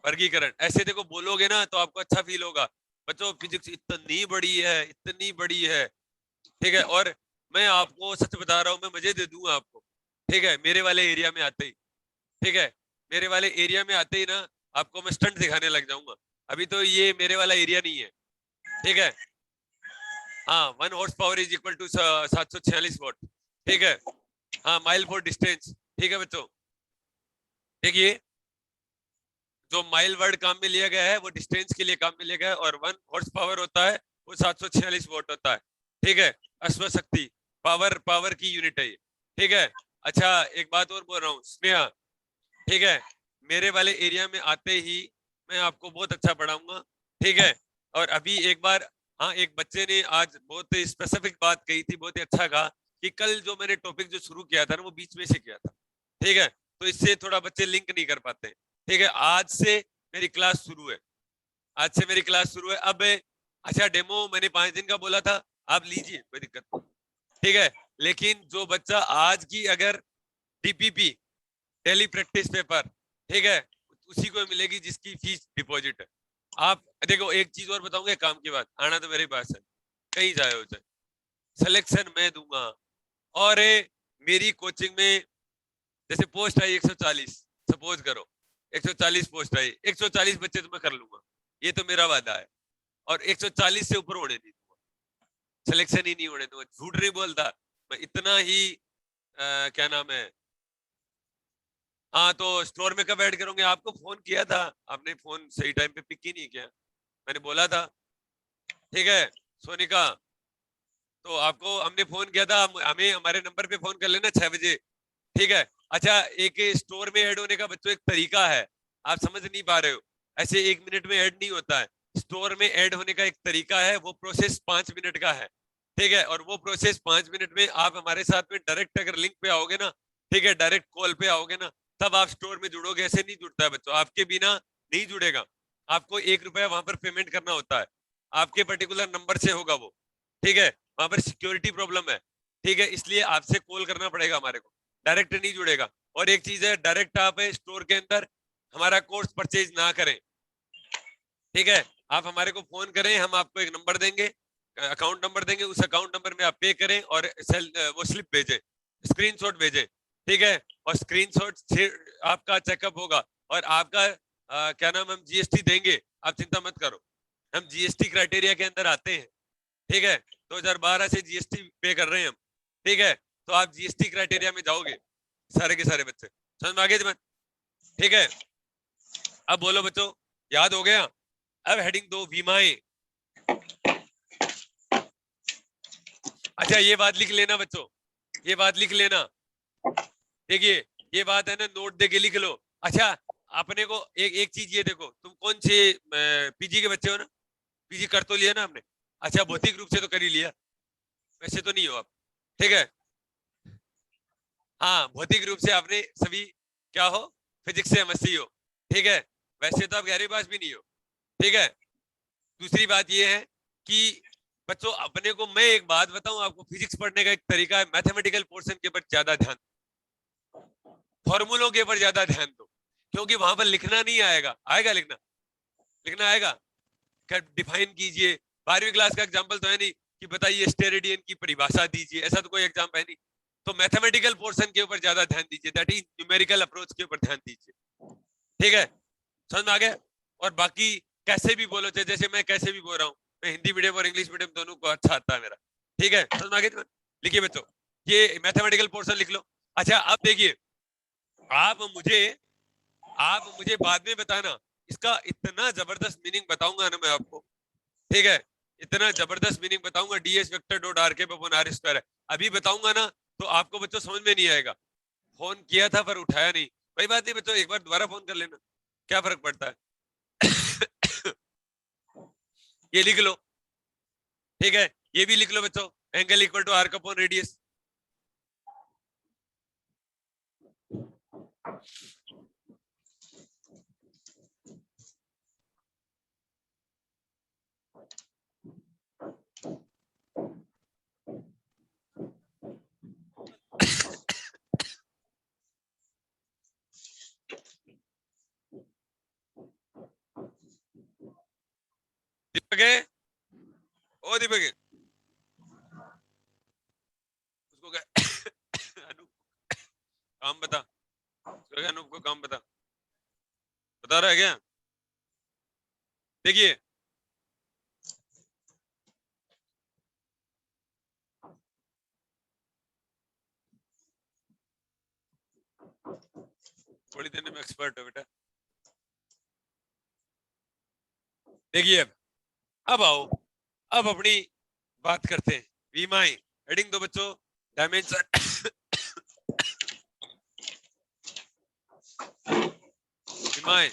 वर्गीकरण ऐसे देखो बोलोगे ना तो आपको अच्छा फील होगा। बच्चों फिजिक्स इतनी बड़ी है, इतनी बड़ी है, ठीक है, और मैं आपको सच बता रहा हूँ, मैं मजे दे दूंगा आपको, ठीक है, मेरे वाले एरिया में आते ही, ठीक है, मेरे वाले एरिया में आते ही ना आपको मैं स्टंट दिखाने लग जाऊंगा। अभी तो ये मेरे वाला एरिया नहीं है, ठीक है? हाँ, 1 horse power is equal to 746 watt, ठीक है? हाँ, माइल फॉर डिस्टेंस, ठीक है बच्चों? देखिए जो माइल वर्ड काम में लिया गया है वो डिस्टेंस के लिए काम में लिया गया है, और 1 हॉर्स पावर होता है वो 746 वॉट होता है, ठीक है? अश्वशक्ति, पावर, पावर की यूनिट है ये, ठीक है? अच्छा एक बात और बोल रहा हूँ स्नेहा, ठीक है, मेरे वाले एरिया में आते ही मैं आपको बहुत अच्छा पढ़ाऊंगा, ठीक है? और अभी एक बार, हाँ एक बच्चे ने आज बहुत स्पेसिफिक बात कही थी, बहुत ही अच्छा कहा कि कल जो मैंने टॉपिक जो शुरू किया था ना वो बीच में से किया था, ठीक है, तो इससे थोड़ा बच्चे लिंक नहीं कर पाते, ठीक है? आज से मेरी क्लास शुरू है, आज से मेरी क्लास शुरू है। अब अच्छा डेमो मैंने 5 दिन का बोला था, आप लीजिए कोई दिक्कत नहीं, ठीक है? लेकिन जो बच्चा आज की अगर डीपीपी डेली प्रैक्टिस पेपर, ठीक है, उसी को मिलेगी जिसकी फीस डिपॉजिट है। आप देखो एक चीज और बताऊंगा, काम की बात, आना तो मेरे पास है, कहीं जाए हो जाए, सिलेक्शन मैं दूंगा। और मेरी कोचिंग में जैसे पोस्ट आई 140, सपोज करो 140 पोस्ट आई, 140 बच्चे तो मैं कर लूंगा, ये तो मेरा वादा है, और 140 से ऊपर होने नहीं दूंगा, सिलेक्शन ही नहीं होने दूंगा, झूठ नहीं बोलता मैं, इतना ही क्या नाम है। हाँ तो स्टोर में कब ऐड करोगे? आपको फोन किया था, आपने फोन सही टाइम पे पिक ही नहीं किया, मैंने बोला था, ठीक है सोनिका? तो आपको हमने फोन किया था, हमें हमारे नंबर पे फोन कर लेना 6 बजे, ठीक है? अच्छा एक स्टोर में ऐड होने का बच्चों एक तरीका है, आप समझ नहीं पा रहे हो, ऐसे 1 मिनट में ऐड नहीं होता है, स्टोर में ऐड होने का एक तरीका है, वो प्रोसेस 5 मिनट का है, ठीक है? और वो प्रोसेस 5 मिनट में आप हमारे साथ में डायरेक्ट अगर लिंक पे आओगे ना, ठीक है, डायरेक्ट कॉल पे आओगे ना, तब आप स्टोर में जुड़ोगे, ऐसे नहीं जुड़ता है बच्चों, आपके बिना नहीं जुड़ेगा। आपको 1 रुपया वहां पर पेमेंट करना होता है, आपके पर्टिकुलर नंबर से होगा वो, ठीक है, वहां पर सिक्योरिटी प्रॉब्लम है, ठीक है, इसलिए आपसे कॉल करना पड़ेगा हमारे को, डायरेक्ट नहीं जुड़ेगा। और एक चीज है, डायरेक्ट आप स्टोर के अंदर हमारा कोर्स परचेज ना करें, ठीक है, आप हमारे को फोन करें, हम आपको एक नंबर देंगे, अकाउंट नंबर देंगे, उस अकाउंट नंबर में आप पे करें और वो स्लिप भेजें, स्क्रीनशॉट भेजें, ठीक है, और स्क्रीनशॉट से आपका चेकअप होगा और आपका क्या नाम, हम जीएसटी देंगे, आप चिंता मत करो, हम जीएसटी क्राइटेरिया के अंदर आते हैं, ठीक है, 2012 से जीएसटी पे कर रहे हैं हम, ठीक है, तो आप जीएसटी क्राइटेरिया में जाओगे सारे के सारे बच्चे, समझ में आ गए तुम्हें, ठीक है। अब बोलो बच्चों, याद हो गया? अब हेडिंग 2 बीमाएं। अच्छा ये बात लिख लेना बच्चों, ये बात लिख लेना, देखिए ये बात है ना, नोट दे के लिख लो। अच्छा अपने को एक चीज ये देखो, तुम कौन से पीजी के बच्चे हो ना, पीजी कर तो लिया ना आपने, अच्छा भौतिक रूप से तो कर ही लिया, वैसे तो नहीं हो आप, ठीक है, हाँ भौतिक रूप से आपने सभी क्या हो, फिजिक्स से एमएससी हो, ठीक है, वैसे तो आप 11वीं पास भी नहीं हो, ठीक है। दूसरी बात ये है कि बच्चों अपने को, मैं एक बात बताऊं आपको, फिजिक्स पढ़ने का एक तरीका है, मैथमेटिकल पोर्शन के ऊपर ज्यादा ध्यान, फॉर्मूलों के ऊपर ज्यादा ध्यान दो, क्योंकि वहां पर लिखना नहीं आएगा, आएगा लिखना, लिखना आएगा, डिफाइन कीजिए, 12वीं क्लास का एग्जाम्पल तो है नहीं कि बताइए स्टेरेडियन की परिभाषा दीजिए, ऐसा तो कोई एग्जाम है नहीं, तो मैथमेटिकल पोर्शन के ऊपर ज्यादा ध्यान दीजिए, दैट इज न्यूमेरिकल अप्रोच के ऊपर ध्यान दीजिए, ठीक है, समझ में आ गया। और बाकी कैसे भी बोलो, जैसे मैं कैसे भी बोल रहा हूँ, मैं हिंदी मीडियम और इंग्लिश मीडियम दोनों को अच्छा आता है मेरा, ठीक है, समझ में आ गया। लिखिए बच्चों, ये मैथमेटिकल पोर्शन लिख लो। अच्छा अब देखिए, आप मुझे बाद में बताना, इसका इतना जबरदस्त मीनिंग बताऊंगा ना मैं आपको, ठीक है, इतना जबरदस्त मीनिंग बताऊंगा, ds वेक्टर डॉट आर के अपॉन आर स्क्वायर है, अभी बताऊंगा ना तो आपको बच्चों समझ में नहीं आएगा। फोन किया था पर उठाया नहीं, कोई बात नहीं बच्चों, एक बार दोबारा फोन कर लेना, क्या फर्क पड़ता है। ये लिख लो, ठीक है, ये भी लिख लो बच्चों, angle equal to arc upon radius, Deepak है, ओ दीपक है, उसको क्या अनूप काम बता, उसको क्या अनूप को काम बता रहा है क्या। देखिए थोड़ी देर में एक्सपर्ट हो बेटा, देखिए अब आओ, अब अपनी बात करते हैं, बीमाएं, हेडिंग 2 बच्चों, डायमेंशन, बीमाएं,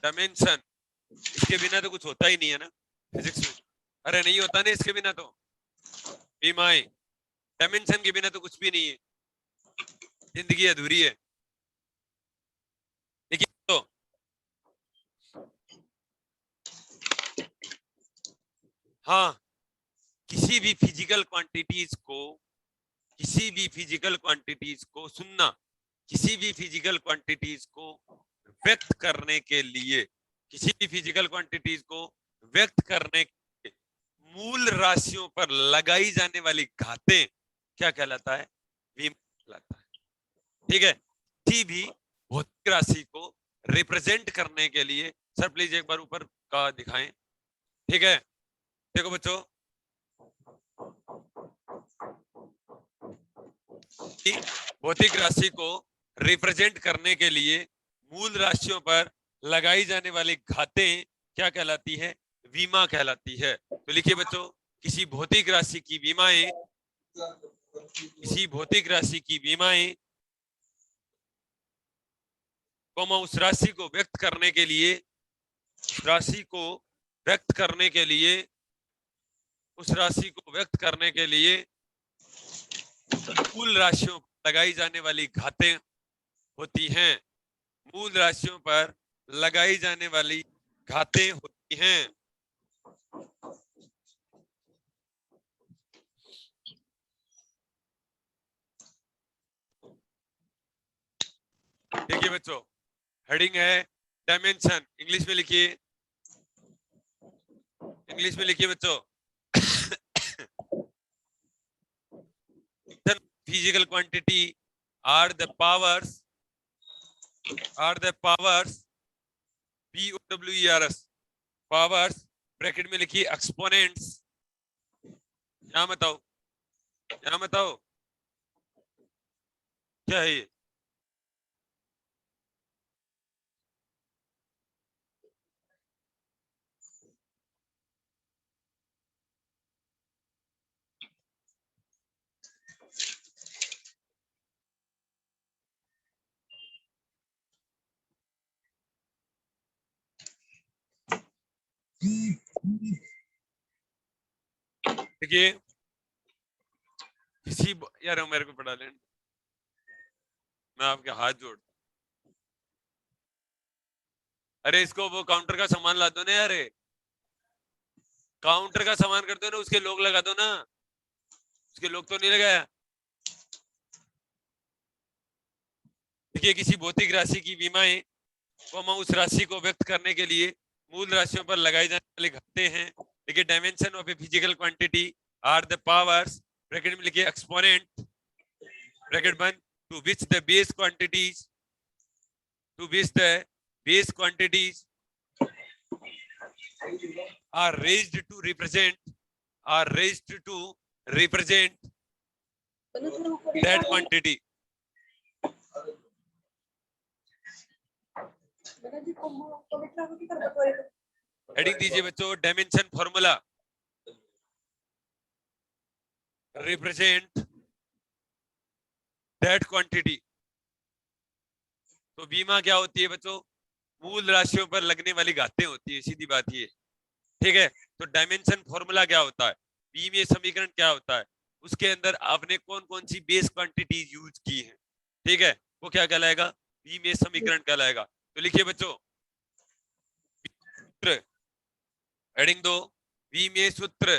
डायमेंशन, इसके बिना तो कुछ होता ही नहीं है ना फिजिक्स में, अरे नहीं होता ना इसके बिना तो, बीमाएं, डायमेंशन के बिना तो कुछ भी नहीं है, जिंदगी अधूरी है। देखिए तो हाँ, किसी भी फिजिकल क्वांटिटीज को सुनना, किसी भी फिजिकल क्वांटिटीज को व्यक्त करने के लिए, किसी भी फिजिकल क्वांटिटीज को व्यक्त करने के मूल राशियों पर लगाई जाने वाली घातें क्या कहलाता है, कहलाता है, ठीक है। किसी भी भौतिक राशि को रिप्रेजेंट करने के लिए, सर प्लीज एक बार ऊपर का दिखाएं, ठीक है, देखो बच्चों, भौतिक राशि को रिप्रेजेंट करने के लिए मूल राशियों पर लगाई जाने वाली घातें क्या कहलाती है, विमा कहलाती है। तो लिखिए बच्चों, किसी भौतिक राशि की विमाएं, किसी भौतिक राशि की विमाएं उस राशि को व्यक्त करने के लिए, उस राशि को व्यक्त करने के लिए, उस राशि को व्यक्त करने के लिए मूल राशियों पर लगाई जाने वाली घातें होती हैं, मूल राशियों पर लगाई जाने वाली घातें होती हैं। देखिए बच्चों, हेडिंग है डायमेंशन। इंग्लिश में लिखिए, इंग्लिश में लिखिए बच्चों। Physical quantity are the powers POWERS powers, bracket में लिखिए एक्सपोनेंट्स। क्या बताओ, क्या बताओ, क्या है ये? देखिए किसी यार मेरे को पढ़ा लें, मैं आपके हाथ जोड़। अरे इसको वो काउंटर का सामान ला दो ना यार, काउंटर का सामान कर दो ना, उसके लोग लगा दो ना, उसके लोग तो नहीं लगाया। देखिए किसी भौतिक राशि की विमाएं उस राशि को व्यक्त करने के लिए मूल राशियों पर लगाई जाने वाली घातें हैं। देखिए dimension of a physical quantity are the powers, bracket में लिखिए एक्सपोनेंट, ब्रैकेट बंद, to which the base quantities are raised to represent that quantity. Heading दीजिए बच्चों, dimension formula represent that quantity. तो बीमा क्या होती है बच्चों? मूल राशियों पर लगने वाली घातें होती है, सीधी बात ये, ठीक है। तो डायमेंशन फॉर्मूला क्या होता है, बीमीय समीकरण क्या होता है, उसके अंदर आपने कौन कौन सी बेस क्वांटिटी यूज की है, ठीक है, वो क्या कहलाएगा? बीमीय समीकरण कहलाएगा। तो लिखिए बच्चों, हेडिंग 2 बीमीय सूत्र।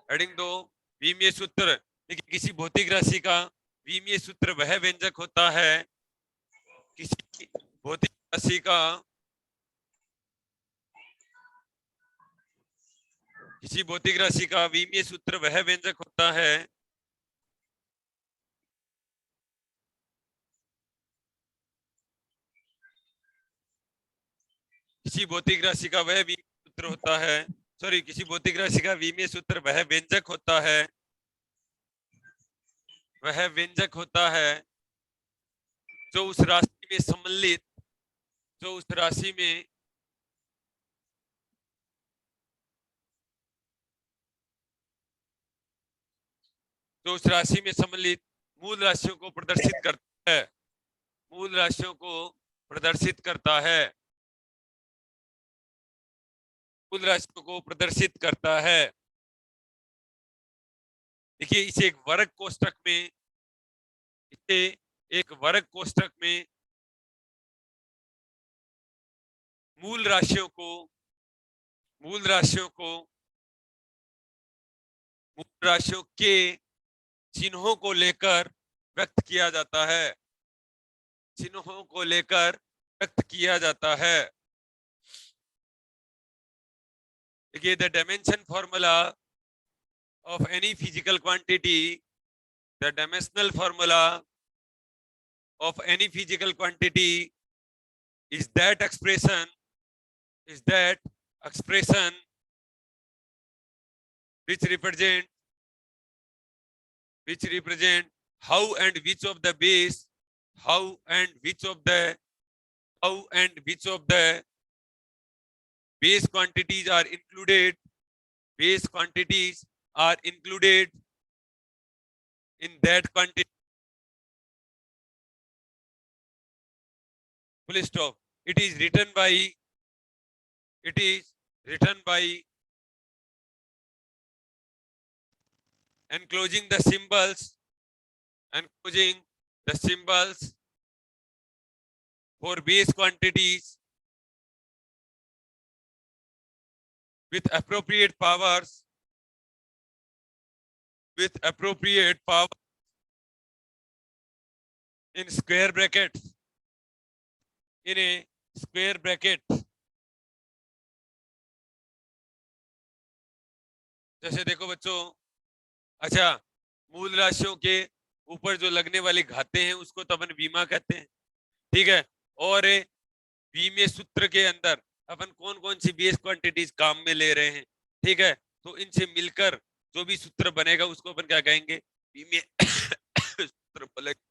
हेडिंग 2 बीमीय सूत्र। देखिए किसी भौतिक राशि का बीमीय सूत्र वह व्यंजक होता है, किसी भौतिक राशि का बीमीय सूत्र वह व्यंजक होता है किसी भौतिक राशि का वह बीमीय सूत्र होता है, सॉरी, किसी भौतिक राशि का बीमीय सूत्र वह व्यंजक होता है, वह व्यंजक होता है जो उस राशि में सम्मिलित, जो उस राशि में सम्मिलित मूल राशियों को प्रदर्शित करता है, मूल राशियों को प्रदर्शित करता है, मूल राशियों को प्रदर्शित करता है। देखिए इसे एक वर्ग कोष्ठक में, इसे एक वर्ग कोष्ठक में मूल राशियों के चिन्हों को लेकर व्यक्त किया जाता है, चिन्हों को लेकर व्यक्त किया जाता है। देखिए the dimension formula of any physical quantity, the dimensional formula of any physical quantity is that expression which represent how and which of the base, how and which of the base quantities are included, in that quantity. Full stop. It is written by enclosing the symbols enclosing the symbols for base quantities with appropriate powers in square brackets in a square bracket. जैसे देखो बच्चों, अच्छा, मूल राशियों के ऊपर जो लगने वाली घातें हैं उसको तो अपन बीमा कहते हैं, ठीक है। और बीमे सूत्र के अंदर अपन कौन कौन सी बेस क्वांटिटीज काम में ले रहे हैं, ठीक है। तो इनसे मिलकर जो भी सूत्र बनेगा उसको अपन क्या कहेंगे, बीमे सूत्र बोलेंगे,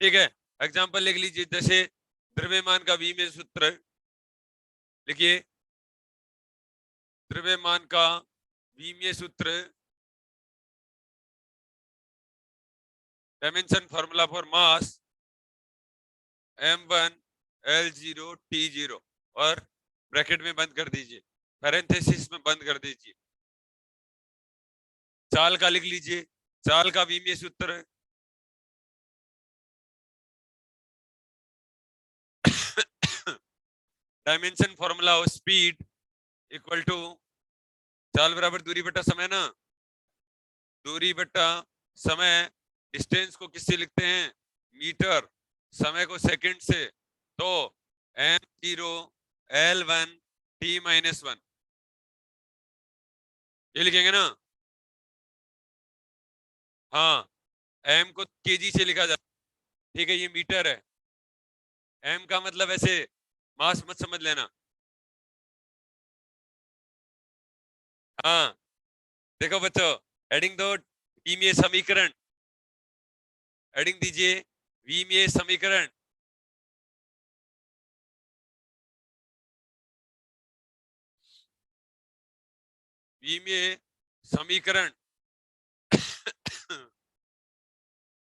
ठीक है। एग्जांपल लिख लीजिए, जैसे द्रव्यमान का बीमे सूत्र लिखिए। द्रव्यमान का बीमीय सूत्र, dimension formula for mass m1 l0 t0, और ब्रैकेट में बंद कर दीजिए, पैरेंथेसिस में बंद कर दीजिए। चाल का लिख लीजिए, चाल का बीमीय सूत्र dimension formula of speed equal to चाल बराबर दूरी बटा समय ना, दूरी बटा समय। डिस्टेंस को किससे लिखते हैं, मीटर, समय को सेकंड से, तो m0 l1 t-1 ये लिखेंगे ना। हाँ, m को केजी से लिखा जाता है, ठीक है, ये मीटर है। m का मतलब ऐसे मास मत समझ लेना। हाँ, देखो बच्चों, हेडिंग दो बीमीय समीकरण, हेडिंग दीजिए बीमीय समीकरण। बीमीय समीकरण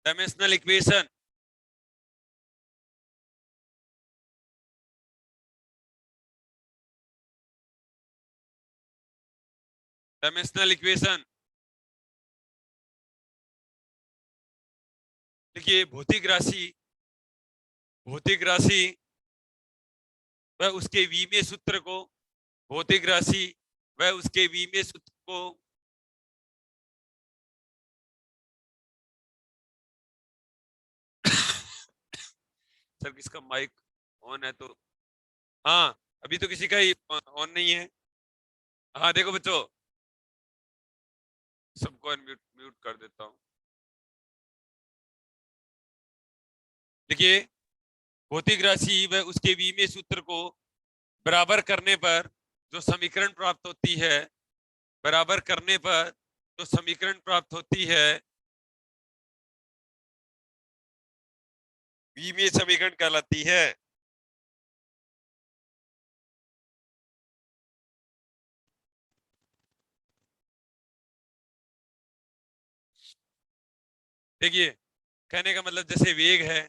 डायमेंशनल इक्वेशन, डायमेंशनल इक्वेशन देखिए। भौतिक राशि वह उसके बीमीय सूत्र को, भौतिक राशि वह उसके बीमीय सूत्र को सर किसका माइक ऑन है? तो हाँ, अभी तो किसी का ही ऑन नहीं है। हाँ देखो बच्चों, सबको म्यूट कर देता हूँ। देखिए, भौतिक राशि व उसके बीमीय सूत्र को बराबर करने पर जो समीकरण प्राप्त होती है, बराबर करने पर जो समीकरण प्राप्त होती है, बीमीय समीकरण कहलाती है। देखिए, कहने का मतलब जैसे वेग है,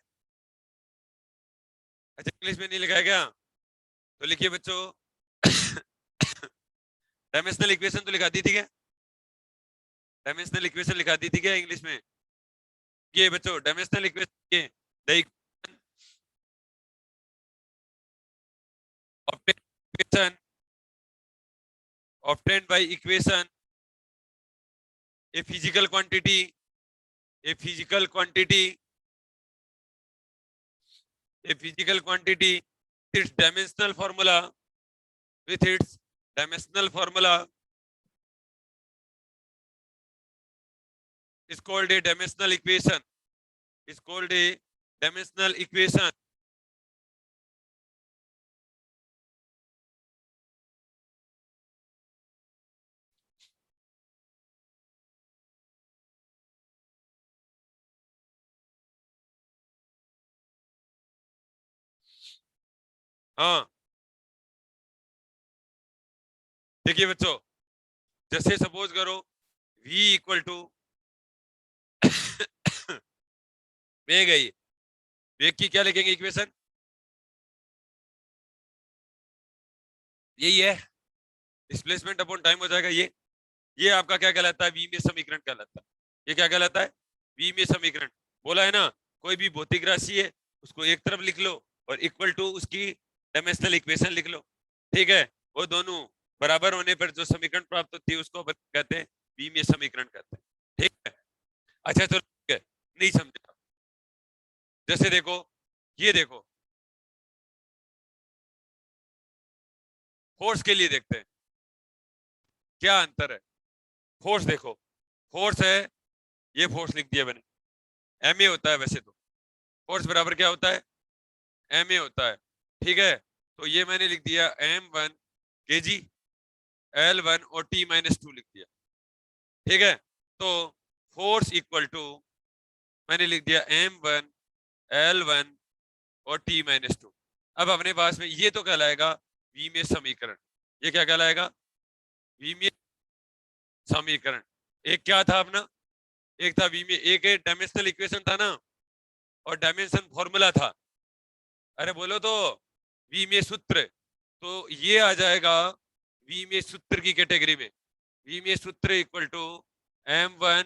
अच्छा इंग्लिश में नहीं लिखा क्या, तो लिखिए बच्चों डायमेंशनल इक्वेशन तो लिखा दी थी क्या, डायमेंशनल इक्वेशन लिखा दी थी क्या इंग्लिश में? ये बच्चों डायमेंशनल इक्वेशन, ये the equation obtained by equation a physical quantity its dimensional formula, with its dimensional formula is called a dimensional equation, हाँ देखिए बच्चों, जैसे सपोज करो v इक्वल टू वेग है, वेग की क्या लिखेंगे इक्वेशन, यही है, डिस्प्लेसमेंट अपॉन टाइम हो जाएगा। ये आपका क्या कहलाता है, बीमीय समीकरण कहलाता है। ये क्या कहलाता है, बीमीय समीकरण। बोला है ना, कोई भी भौतिक राशि है उसको एक तरफ लिख लो और इक्वल टू उसकी डायमेंशनल इक्वेशन लिख लो, ठीक है। वो दोनों बराबर होने पर जो समीकरण प्राप्त होती है उसको अपन कहते हैं विमीय समीकरण कहते हैं, ठीक है। अच्छा चलो ठीक है, नहीं समझा। जैसे देखो, ये देखो, फोर्स के लिए देखते हैं क्या अंतर है। फोर्स देखो, फोर्स है, ये फोर्स लिख दिया मैंने, एम ए होता है वैसे तो, फोर्स बराबर क्या होता है, एम ए होता है, ठीक है। तो ये मैंने लिख दिया m1 kg L1 और T-2 लिख दिया, ठीक है। तो फोर्स इक्वल टू मैंने लिख दिया m1 L1 और T-2। अब अपने पास में ये तो कहलाएगा विमीय समीकरण। ये क्या कहलाएगा, विमीय समीकरण। एक क्या था अपना, एक था विमीय, एक डायमेंशनल इक्वेशन था ना, और डायमेंशन फॉर्मूला था, अरे बोलो तो, विमीय सूत्र। तो ये आ जाएगा विमीय सूत्र की कैटेगरी में। विमीय सूत्र equal to m1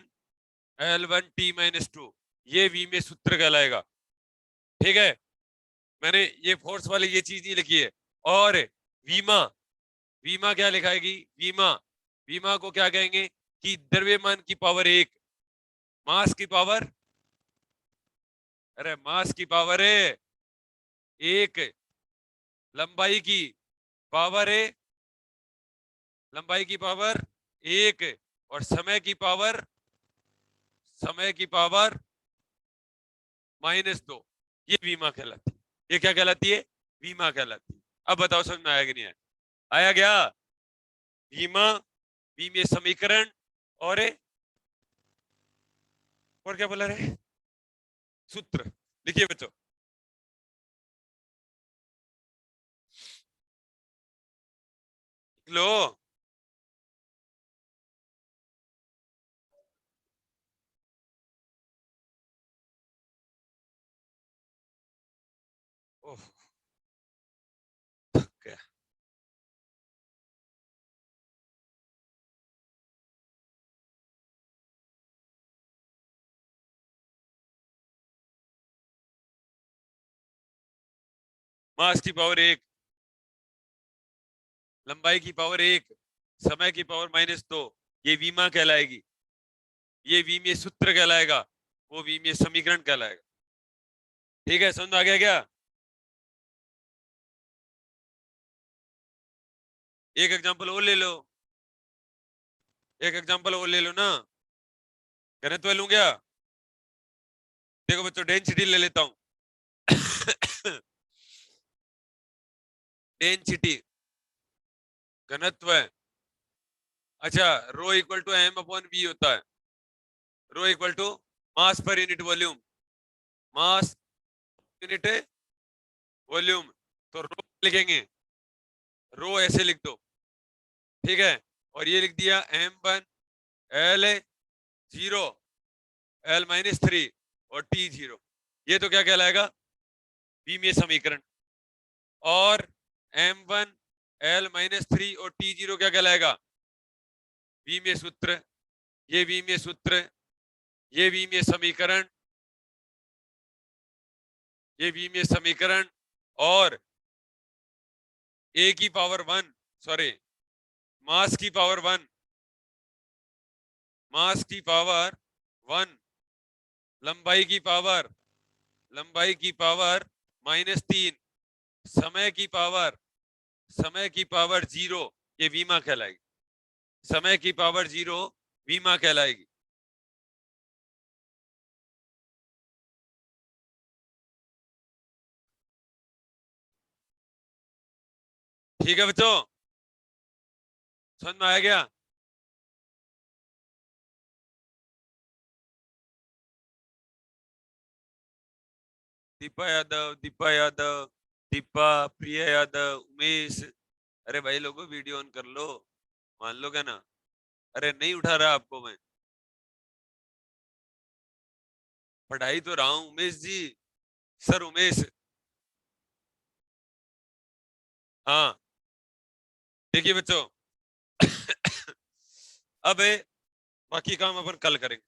L1 T-2, ये विमीय सूत्र कहलाएगा, ठीक है। मैंने ये फोर्स वाली ये चीज नहीं लिखी है। और वीमा, वीमा क्या लिखाएगी, वीमा, वीमा को क्या कहेंगे कि द्रव्यमान की पावर 1, मास की पावर, अरे मास की पावर है 1, लंबाई की पावर है, लंबाई की पावर 1, और समय की पावर, समय की पावर -2, ये वीमा कहलाती है। ये क्या कहलाती है, वीमा कहलाती है। अब बताओ समझ में आया कि नहीं आया, आया क्या, वीमा, विमीय समीकरण, और क्या बोला रहे, सूत्र। लिखिए बच्चों, लो, ओह थक गया। मास की पावर 1, लंबाई की पावर 1, समय की पावर -2, ये वीमा कहलाएगी, ये विमीय सूत्र कहलाएगा, वो विमीय समीकरण कहलाएगा, ठीक है। समझ में आ गया क्या, एक एग्जांपल और ले लो, एक एग्जांपल और ले लो ना, घनत्व लूं क्या, देखो बच्चों डेंसिटी ले लेता हूं डेंसिटी घनत्व है, अच्छा, रो इक्वल टू m/v होता है, rho equal to mass per unit volume, mass unit volume. तो रो लिखेंगे, रो ऐसे लिख दो, ठीक है। और ये लिख दिया m1 L0 L-3 और T0, ये तो क्या कहलाएगा, विमीय समीकरण। और m1 L-3 और T0 क्या कहलाएगा, विमीय सूत्र। ये विमीय सूत्र, ये विमीय समीकरण, ये विमीय समीकरण। और a की पावर 1, सॉरी, मास की पावर 1, मास की पावर 1, लंबाई की पावर, लंबाई की पावर -3, समय की पावर, समय की पावर 0, ये वीमा कहलाएगी, समय की पावर 0 वीमा कहलाएगी। ठीक है बच्चों, समझ में आया क्या, दीपा यादव, दीपा यादव, दीपा, प्रिया यादव, उमेश, अरे भाई लोगों वीडियो ऑन कर लो, मान लो क्या ना, अरे नहीं उठा रहा आपको मैं, पढ़ाई तो रहा हूं उमेश जी, सर उमेश, हाँ। देखिए बच्चों अब बाकी काम अपन कल करेंगे।